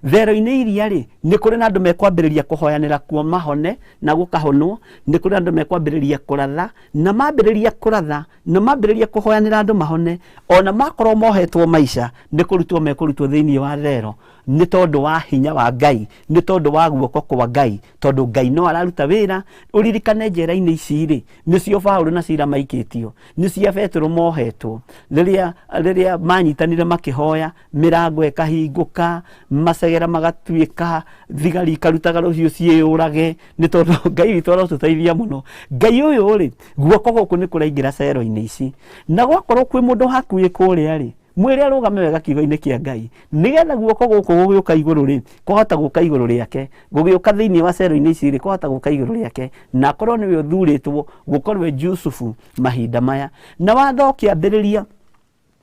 thero-inĩ iria rĩ nĩ kũrĩ na andũ mekwambĩrĩria kũhoyanĩra kuo mahone na gũkahonwo nĩ kũrĩ andũ mekwambĩrĩria kũratha na mambĩrĩria kũratha na mambĩrĩria kũhoyanĩra andũ mahone ona makorwo mohetwo maica nĩ kũrutwo mekũrutwo thĩinĩ wa thero nĩ tondũ wa hinya wa Ngai nĩ tondũ wa guoko kwa Ngai tondũ Ngai no araruta wĩra ũririkane njera-inĩ ici rĩ nĩcio Paulo na Sila maikĩtio nĩcio Petro mohetwo rĩrĩa manyitanire makĩhoya mĩrango ĩkahingũka macegera magatuĩka thigari ikarutaga rũhiũ ciĩyũrage nĩ tondũ Ngai witũ arotũteithia mũno Ngai ũyũ rĩ guoko gũkũ nĩ kũraingĩra cero-inĩ ici na gwakorwo kwĩ mũndũ hakuhĩ kũrĩa rĩ mwĩrĩ arũgame wega kiugo-inĩ kĩa Ngai nĩgetha guoko gũkũ gũgĩũka igũrũ rĩ kũhota gũka igũrũ rĩake gũgĩũka thĩinĩ wa cero-inĩ ici rĩ kũhota gũka igũrũ rĩake na akorwo nĩwe ũthurĩtwo gũkorwo Jusufu mahinda maya na watho ũkĩambĩrĩria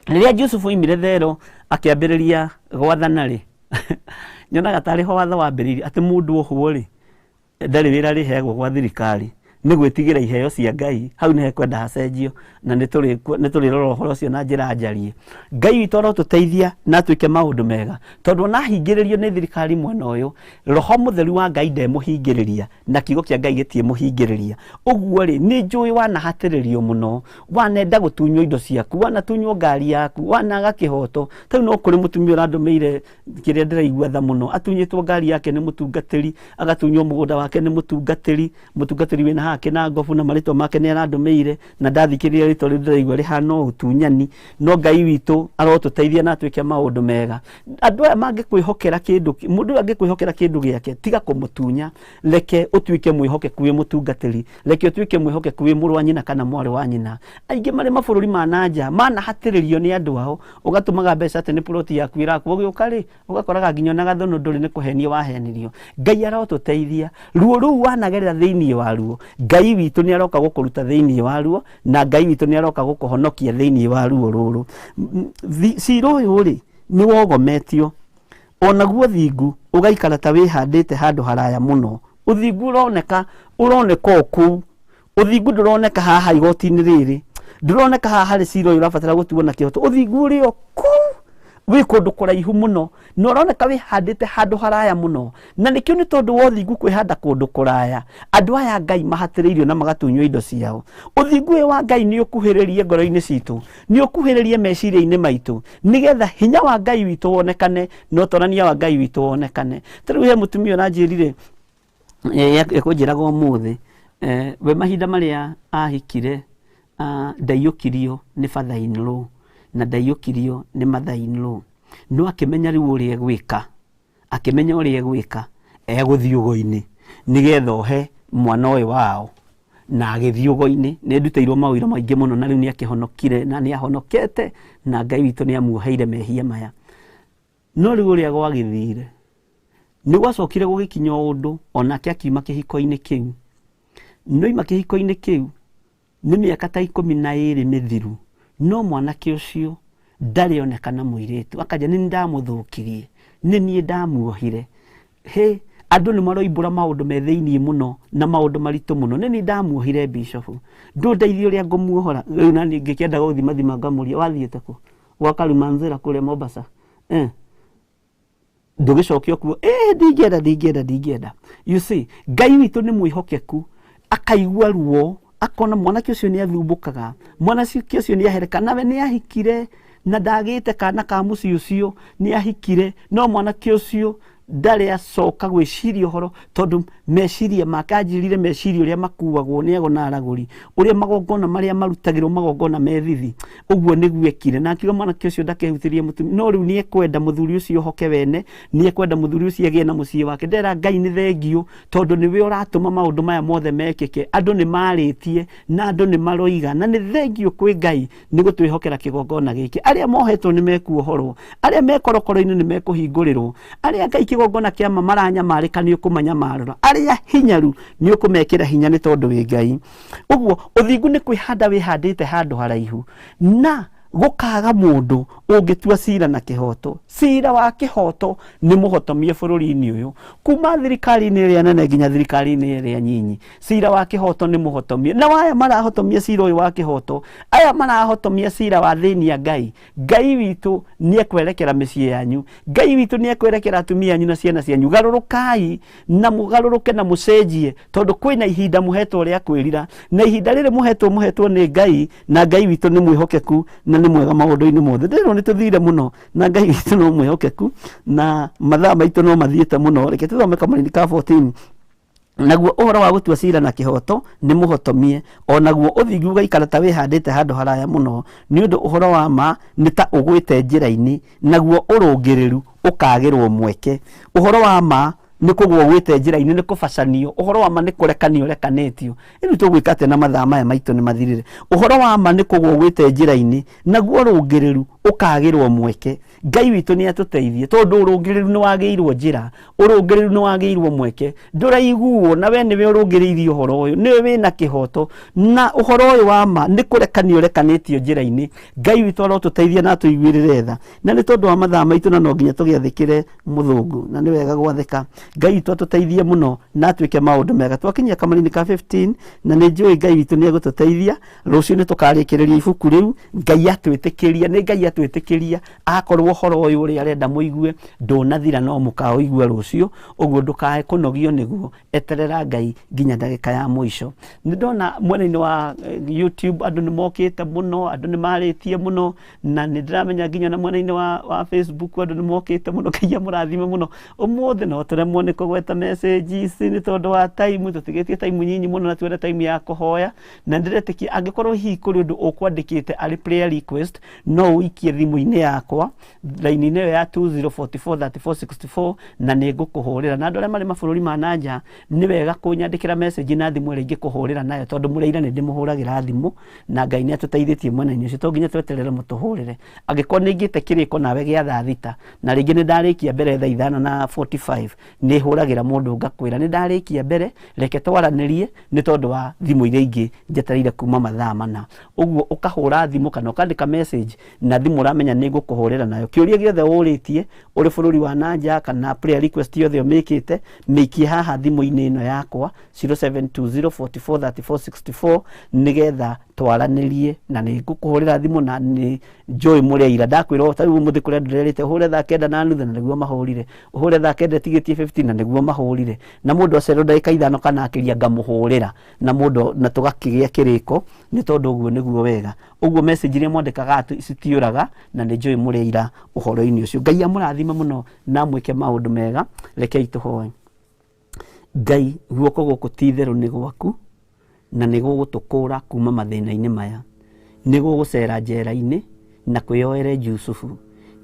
rĩrĩa Jusufu oimire thero akĩambĩrĩria gwathana rĩ nyonaga tarĩ ho watho wambĩrĩirie atĩ mũndũ ũhwo rĩ ndarĩ wĩra rĩheagwo gwa thirikari nĩ gwĩtigĩra iheo cia Ngai hau nĩ hekwenda hacenjio na nĩ tũrĩrora ũhoro ũcio na njĩra njarie Ngai witũ arotũteithia na twĩke maũndũ mega tondũ ona hingĩrĩrio nĩ thirikari mwena ũyũ roho mũtheru wa Ngai ndemũhingĩrĩria na kiugo kĩa Ngai gĩtiĩmũhingĩrĩria ũguo rĩ nĩ njũĩ wanahatĩrĩrio mũno wanenda gũtunywo indo ciaku wanatunywo ngari yaku wanaga kĩhoto tau no kũrĩ mũtumia ũrandũmĩire kĩrĩa ndĩraigua tha mũno atunyĩtwo ngari yake nĩ mũtungatĩri agatunywo mũgũnda wake nĩ mũtungatĩri wĩna hake na ngobu na marĩtwa make nĩ arandũmĩire na ndathikĩrĩria rĩtwa rĩu ndĩraigua rĩhana ũtunyani no Ngai witũ arotũteithia na twĩke maũndũ mega andũ aya mangĩkwĩhokera kĩndũ mũndũ angĩkwĩhokera kĩndũ gĩake tiga kũmũtunya reke ũtuĩke mwĩhokeku wĩ mũtungatĩri reke ũtuĩke mwĩhokeku wĩ mũrũ wa nyina kana mwarĩ wa nyina aingĩ marĩ mabũrũri ma nanja manahatĩrĩrio nĩ andũ ao ũgatũmaga mbeca atĩ nĩ ploti yaku ĩrakwo ũgĩũka rĩ ũgakoraga nginya na gathono ndũrĩ nĩ kũhenio wahenirio Ngai arotũteithia ruo rũu wanagerera thĩinĩ waruo Ngai witũ nĩ aroka gũkũruta thĩinĩ waruo na Ngai witũ nĩ aroka gũkũhonokia thĩinĩ wa ruo rũrũ cira ũyũ rĩ nĩ wogometio onaguo thingu ũgaikara ta wĩhandĩte handũ haraya mũno ũthingu ũroneka kũu ũthingu ndũroneka haha igoti-inĩ rĩrĩ ndũroneka haha harĩ cira ũyũ ũrabatara gũtuo na kĩhoto ũthingu ũrĩ o kũu wĩ kũndũ kũraihu mũno na ũroneka wĩhandĩte handũ haraya mũno na nĩkĩo nĩ tondũ wa ũthingu kwĩhanda kũndũ kũraya andũ aya Ngai mahatĩrĩirio na magatunywo indo ciao ũthingu ũyũ wa Ngai nĩ ũkuhĩrĩrie ngoro-inĩ citũ nĩ ũkuhĩrĩrie meciria-inĩ maitũ nĩgetha hinya wa Ngai witũ wonekane na ũtonania wa Ngai witũ wonekane tarĩu he mũtumia ũranjĩrire ekũnjĩraga ũmũthĩ we mahinda marĩa ahikire ndaiyũkirio nĩ father-in-law na ndaiyũkirio nĩ mother-in-law no akĩmenya rĩu ũrĩa egwĩka egũthiĩ ũgo-inĩ nĩgetha ohe mwana ũyũ wao na agĩthiĩ ũgo-inĩ nĩ ndutĩirwo mawĩra maingĩ mũno na rĩu nĩ akĩhonokire na nĩ ahonokete na Ngai witũ nĩ amuoheire mehia maya no rĩu ũrĩa gwagĩthire nĩ gwacokire gũgĩkinya ũndũ onake akiuma kĩhiko-inĩ kĩu no ima kĩhiko-inĩ kĩu nĩ mĩaka ta 12 mĩthiru no mwanake ũcio ndarĩ onekana mũirĩtu akanja nĩ ndamũthũkirie nĩ niĩ ndamuohire andũ nĩ maroimbũra maũndũ me thĩinĩ mũno na maũndũ maritũ mũno nĩ niĩ ndamuohire bishop ndũndeithie ũrĩa ngũmuohora rĩu na niĩ ngĩkĩenda gũthima ngamũria wathiĩte kũ gwa Karumanzira kũrĩa Mombasa ndũgĩcokia kuo ndingĩenda you see Ngai witũ nĩ mwĩhokeku akaigua ruo akona mwanake ũcio nĩ athumbũkaga mwanake ũcio nĩ ahereka nawe nĩ ahikire na ndagĩte kana ka mũciĩ ũcio nĩ ahikire no mwanake ũcio ndarĩ acoka gwĩciria ũhoro tondũ meciria make anjĩrire meciria ũrĩa makuagwo nĩ ego na aragũri ũrĩa magongona marĩa marutagĩrwo magongona methithi ũguo nĩguo ekire na akiuga mwanake ũcio ndakehutĩrie mũtumia no rĩu nĩ ekwenda mũthuri ũcio hoke wene nĩ ekwenda mũthuri ũcio agĩe na mũciĩ wake ndera Ngai nĩ thengio tondũ nĩwe ũratũma maũndũ maya mothe mekĩke andũ nĩ marĩtie na andũ nĩ maroiga na nĩ thengio kwĩ Ngai nĩ gũtwĩhokera kĩgongona gĩkĩ arĩa mohetwo nĩ mekuohorwo arĩa mekorokoro-inĩ nĩ mekũhingũrĩrwo arĩa Ngai kĩgongona kĩama maranyamarĩka nĩ ũkũmanyamarĩra arĩa hinyaru nĩ ũkũmekĩra hinya nĩ tondũ wĩ Ngai ũguo ũthingu nĩ kwĩhanda wĩhandĩte handũ haraihu na gukaga mundu ungitua cira na kihoto. Cira wa kihoto ni muhotomie bururi-ini uyu kuma thirikari-ini iria nene nginya thirikari-ini iria nyinyi. Cira wa kihoto ni muhotomie, na aya marahotomia cira uyu wa kihoto, aya marahotomia cira wa thinia Ngai. Ngai witu ni ekwerekera micii yanyu, Ngai witu ni ekwerekera atumia yanyu na ciana cianyu. Garurukai na mugaruruke na mucenjie, tondu kwina ihinda muhetwo ria kwirira, na ihinda riri muhetwo ni Ngai, na Ngai witu ni mwihokeku na ni mwega maundu-ini mothe. Ndiro ni tuthire muno na Ngai witu no mwihokeku na mathaa maitu no mathiete muno. Reke tuthome Kamũrini ka 14. Naguo uhoro wa gutua cira na kihoto ni muhotomie, onaguo uthingi ugaikara ta wihandite handu haraya muno, ni undu uhoro wa ma ni ta ugwite njira-ini, naguo urungiriru ukagirwo mweke. Uhoro wa ma ni kugwo gwite njira-ini, ni kubacanio. Uhoro wa ma ni kurekanio rekanitio. Riu tugwika atia na mathaa maya maitu ni mathirire? Uhoro wa ma ni kugwo gwite njira-ini, naguo urungiriru ukagirwo mweke. Ngai witu ni atuteithie, tondu urungiriru ni wagiirwo njira, urungiriru ni wagiirwo mweke. Nduraiguo na we niwe urungiriirie uhoro uyu, niwe wina kihoto, na uhoro uyu wa ma ni kurekanio rekanitio njira-ini. Ngai witu arotuteithia na tuiguirire tha, na ni tondu wa mathaa maitu na no nginya tugiathikire muthungu, na ni wega gwathika. Ngai witu atuteithie muno na atwike maundu mega. Twakinyia Kamũrini ka 15, na ni njui Ngai witu ni egututeithia. Rucio ni tukarikireria ibuku riu. Ngai atwitikiria, ni Ngai atwitikiria akorwo uhoro uyu uri arenda muigue ndunathira no mukaoigua rucio, uguo ndukae kunogio niguo. Eterera Ngai nginya ndagika ya muico. Ni ndona mwena-ini wa YouTube andu ni mokite muno, andu ni maritie muno, na ni ndiramenya nginya na mwena-ini wa Facebook andu ni mokite muno. Ngai amurathime muno. Umuthi no turemwo ni kugweta messages ni tondu wa time, tutigitie time nyinyi muno na twenda time ya kuhoya, na ndiretikia angikorwo hihi kuri undu ukwandikite ari prayer request no wikie thimu-ini yakwa line-ini ya 20443464 na ni ngukuhurira. Na andu aria mari mabururi ma nanja ni wega kunyandikira message na thimu iri ngikuhurira nayo, tondu mureira ni ndimuhuragira thimu, na Ngai ni atuteithĩtie mwena-ini ucio. To nginya tweterere mutuhurire. Angikorwo ni ngite kiriko nawe gia thaa thita, na ringi ni ndarikia mbere thaa 5:45, ni huragira mundu ngakwira ni ndarikia mbere, reke twaranirie ni tondu wa thimu iria ingi njetereire kuma mathaa mana. Uguo ukahura thimu kana ukandika message na thimu uramenya ni ngukuhurira nayo. Kiuria giothe uritie uri bururi wa nanja kana prayer request yothe umikite, mikie haha thimu-ini ino yakwa 0720443464 nigetha twaranirie, na ni ngukuhurira thimu. Na ni njui mureira ndakwira ta riu muthi kuria ndirerite uhure thaa 9:30 na niguo mahurire, uhure thaa 9 tigitie 15 na niguo mahurire, na mundu acero ndagika 5 kana akiria ngamuhurira na mundu na tugakigia kiriko, ni tondu uguo niguo wega. Uguo message iria mwandikaga citiuraga, na ni njui mureira uhoro-ini ucio. Ngai amurathime muno na mwike maundu mega. Rekei tuhoe. Ngai, guoko guku ti theru ni gwaku, na ni gugutukura kuma mathina-ini maya, ni gugucera njera-ini na kwioere Jusufu,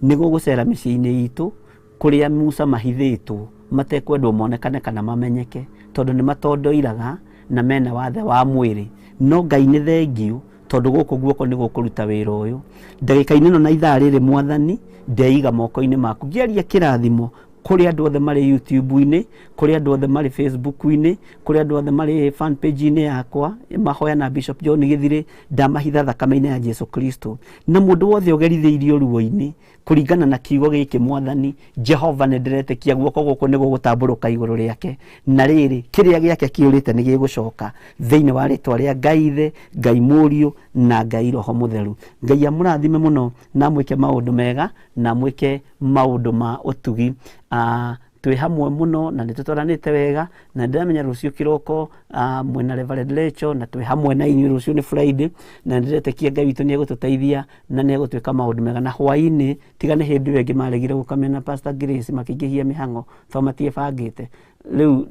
ni gugucera micii-ini itu kuria Musa mahithitwo matekwendwo monekane kana mamenyeke, tondu ni matondoiraga na mena wathe wa mwiri. No Ngai ni thengiu tondu guku guoko ni gukuruta wira uyu. Ndagika-ini no na ithaa riri Mwathani ndeiga moko-ini maku. Ngiaria kirathimo kuri andu othe mari YouTube-ini, kuri andu othe mari Facebook-ini, kuri andu othe mari fan page-ini yakwa mahoya na Bishop John Githiri, ndamahitha thakame-ini ya Jesu Kristo. Na mundu wothe ugerithiirio ruo-ini kuringana na kiugo giki Mwathani Jehovah ni ndiretekia guoko guku ni gugutamburuka iguru riake, na riri kiria giake kiurite ni gigucoka thiini wa ritwa ria Ngai Ithe, Ngai Muriu na Ngai Roho Mutheru. Ngai amurathime muno na mwike maundu mega na mwike maundu ma utugi. Twi hamwe muno na nitutwaranite wega, na ndiramenya rucio kiroko mwena Reverend Lecho na twi hamwe na inyu rucio ni Friday, na ndiretekia Ngai witu ni egututeithia na ni egutwika maundu mega. Na hwaini tiga ni hindi wengi maregire gukamena Pastor Grace makingihia mihango to matiebangite. Riu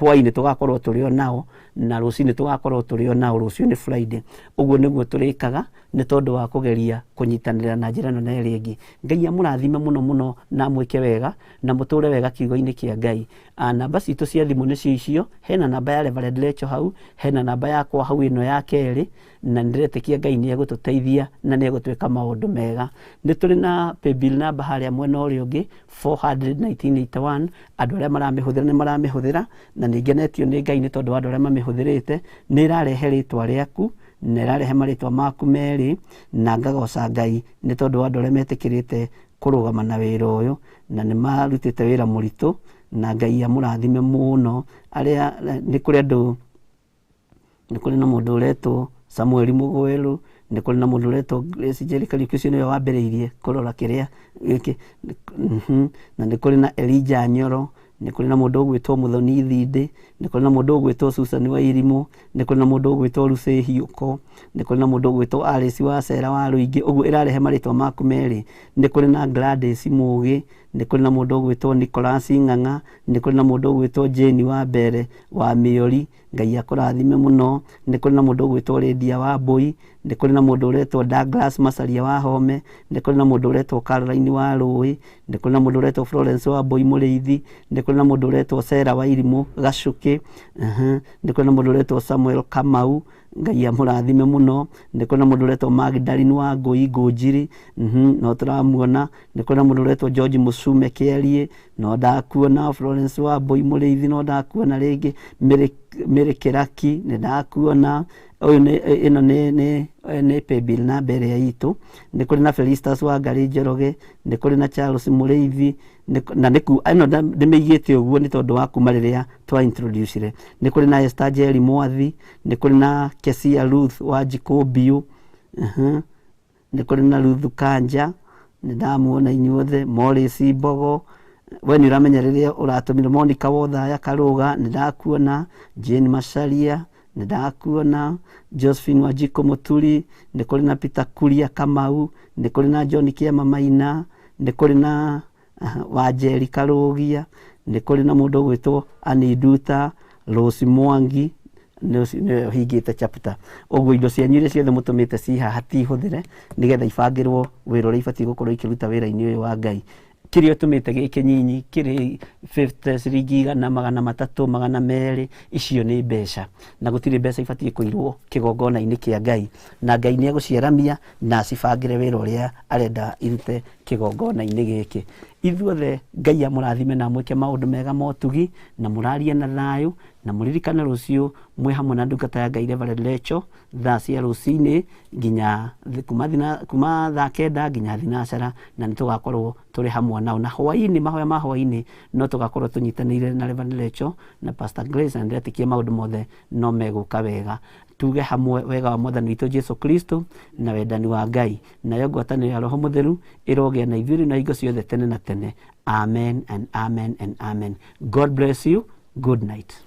hwaini tugakorwo turio nao, na rucini tugakorwo turio nao. Rucio ni Friday, uguo niguo turikaga ni tondu wa kugeria kunyitanira na njira na iri ingi. Ngai amurathime muno muno na mwike wega na muture wega kiugo-ini kia Ngai. Namba citu cia thimu ni cicio, hena namba ya Reverend Lecho hau, hena namba yakwa hau ino ya keri, na ndiretekia Ngai ni egututeithia na ni egutwika maundu mega. Ni turi na paybill number haria mwena uri ungi 41981. Andu aria maramihũthĩra ni maramihũthĩra, na ningenetio ni Ngai ni tondu andu aria mamihuthirite ni irarehe ritwa riaku nerarehe maritwa maku meri na ngagoca Ngai nĩ tondũ wa andũ arĩa metĩkĩrĩte kũrũgama na wĩra ũyũ na nĩ marutĩte wĩra mũritũ na Ngai amũrathime mũno arĩa nĩ kũrĩ andũ nĩ kũrĩ na mũndũ ũretwo Samuel Mugwelu nĩ kũrĩ na mũndũ ũretwo Grace Njeri Kariuki ũcio nĩwe wambĩrĩirie kũrora kĩrĩa gĩkĩ na nĩ kũrĩ na Elijah Nyoro nĩ kũrĩ na mũndũ ũgwĩtwo Muthoni Thinde nĩ kũrĩ na mũndũ ũgwĩtwo Susan Wairimũ nĩ kũrĩ na mũndũ ũgwĩtwo Lucy Hiũko nĩ kũrĩ na mũndũ ũgwĩtwo Alice Wacera wa Rũingĩ ũguo ĩrarehe marĩtwa maku merĩ nĩ kũrĩ na Gladys Mũgĩ nĩ kũrĩ na mũndũ ũgwĩtwo Nicholas Ng'ang'a nĩ kũrĩ na mũndũ ũgwĩtwo Jane Wambere wa Mĩori Ngai akũrathime mũno nĩ kũrĩ na mũndũ ũgwĩtwo Lydia Wambui nĩ kũrĩ na mũndũ ũretwo Douglas Macharia wa Home nĩ kũrĩ na mũndũ ũretwo Caroline wa Rũĩ nĩ kũrĩ na mũndũ ũretwo Florence Wambui Mũrĩithi nĩ kũrĩ na mũndũ ũretwo Sarah Wairimũ Gacũkĩ nĩ kũrĩ na mũndũ ũretwo Samuel Kamau Ngai amũrathime mũno nĩ kũrĩ na mũndũ ũretwo Magdalene wa Ngũi Ngũnjiri no tũramuona nĩ kũrĩ na mũndũ ũretwo George Mũcume Kĩarie no ndakuona Florence Wambui Mũrĩithi no ndakuona rĩngĩ Mary Kĩraki nĩ ndakuona ĩno nĩ paybill namba ĩrĩa itũ nĩ kũrĩ na Felistus Wangari Njoroge nĩ kũrĩ na Charles Mũrĩithi na ĩno ndĩmĩigĩte ũguo nĩ tondũ wa kuma rĩrĩa twa introduce nĩ kũrĩ na Esther Njeri Mwathi nĩ kũrĩ na Kesia Ruth wa Jikũmbiũ nĩ kũrĩ na Ruth Kanja nĩ ndamuona inyuothe Morris Mbogo we nĩ ũramenya rĩrĩa ũratũmire Monica Wothaya Karũga nĩ ndakuona Jane Macharia nĩ ndakuona Josephine Wanjikũ Mũturi nĩ kũrĩ na Peter Kuria Kamau nĩ kũrĩ na John Kĩama Maina nĩ kũrĩ na Wanjeri Karũgia nĩ kũrĩ na mũndũ ũgwĩtwo Annie Nduta Rose Mwangi nĩ hingĩte chapter ũguo indo cianyu iria ciothe mũtũmĩte ci haha tihũthĩre nĩgetha ibangĩrwo wĩra ũrĩa ibatiĩ gũkorwo ikĩruta wĩra-inĩ ũyũ wa Ngai kĩrĩa ũtũmĩte gĩkĩ nyinyi kĩrĩ 50 ciringi 100 300 200 icio nĩ mbeca na gũtirĩ mbeca ibatiĩ kũirwo kĩgongona-inĩ kĩa Ngai na Ngai nĩ egũciaramia na acibangĩre wĩra ũrĩa arenda irute kĩgongona-inĩ gĩkĩ ithuothe Ngai amũrathime na mwĩke maũndũ mega motugi na mũrarie na thayũ na mũririkane rũciũ mwĩ hamwe na ndungata ya Ngai Reverend Lecho thaa cia rũcinĩ nginya kuma thaa 9 nginya thinacara na nĩ tũgakorwo tũrĩ hamwe nao na hwainĩ mahoya ma hwainĩ no tũgakorwo tũnyitanĩire na Reverend Lecho na Pastor Grace na ndĩretĩkia maũndũ mothe no megũka wega tuge hamwe wega wa Mwathani witũ Jesu Kristo na wendani wa Ngai nayo ngwatanĩro ya Roho Mũtheru ĩrogĩa na ithuĩ na hingo ciothe tene na tene amen and amen and amen. God bless you. Good night.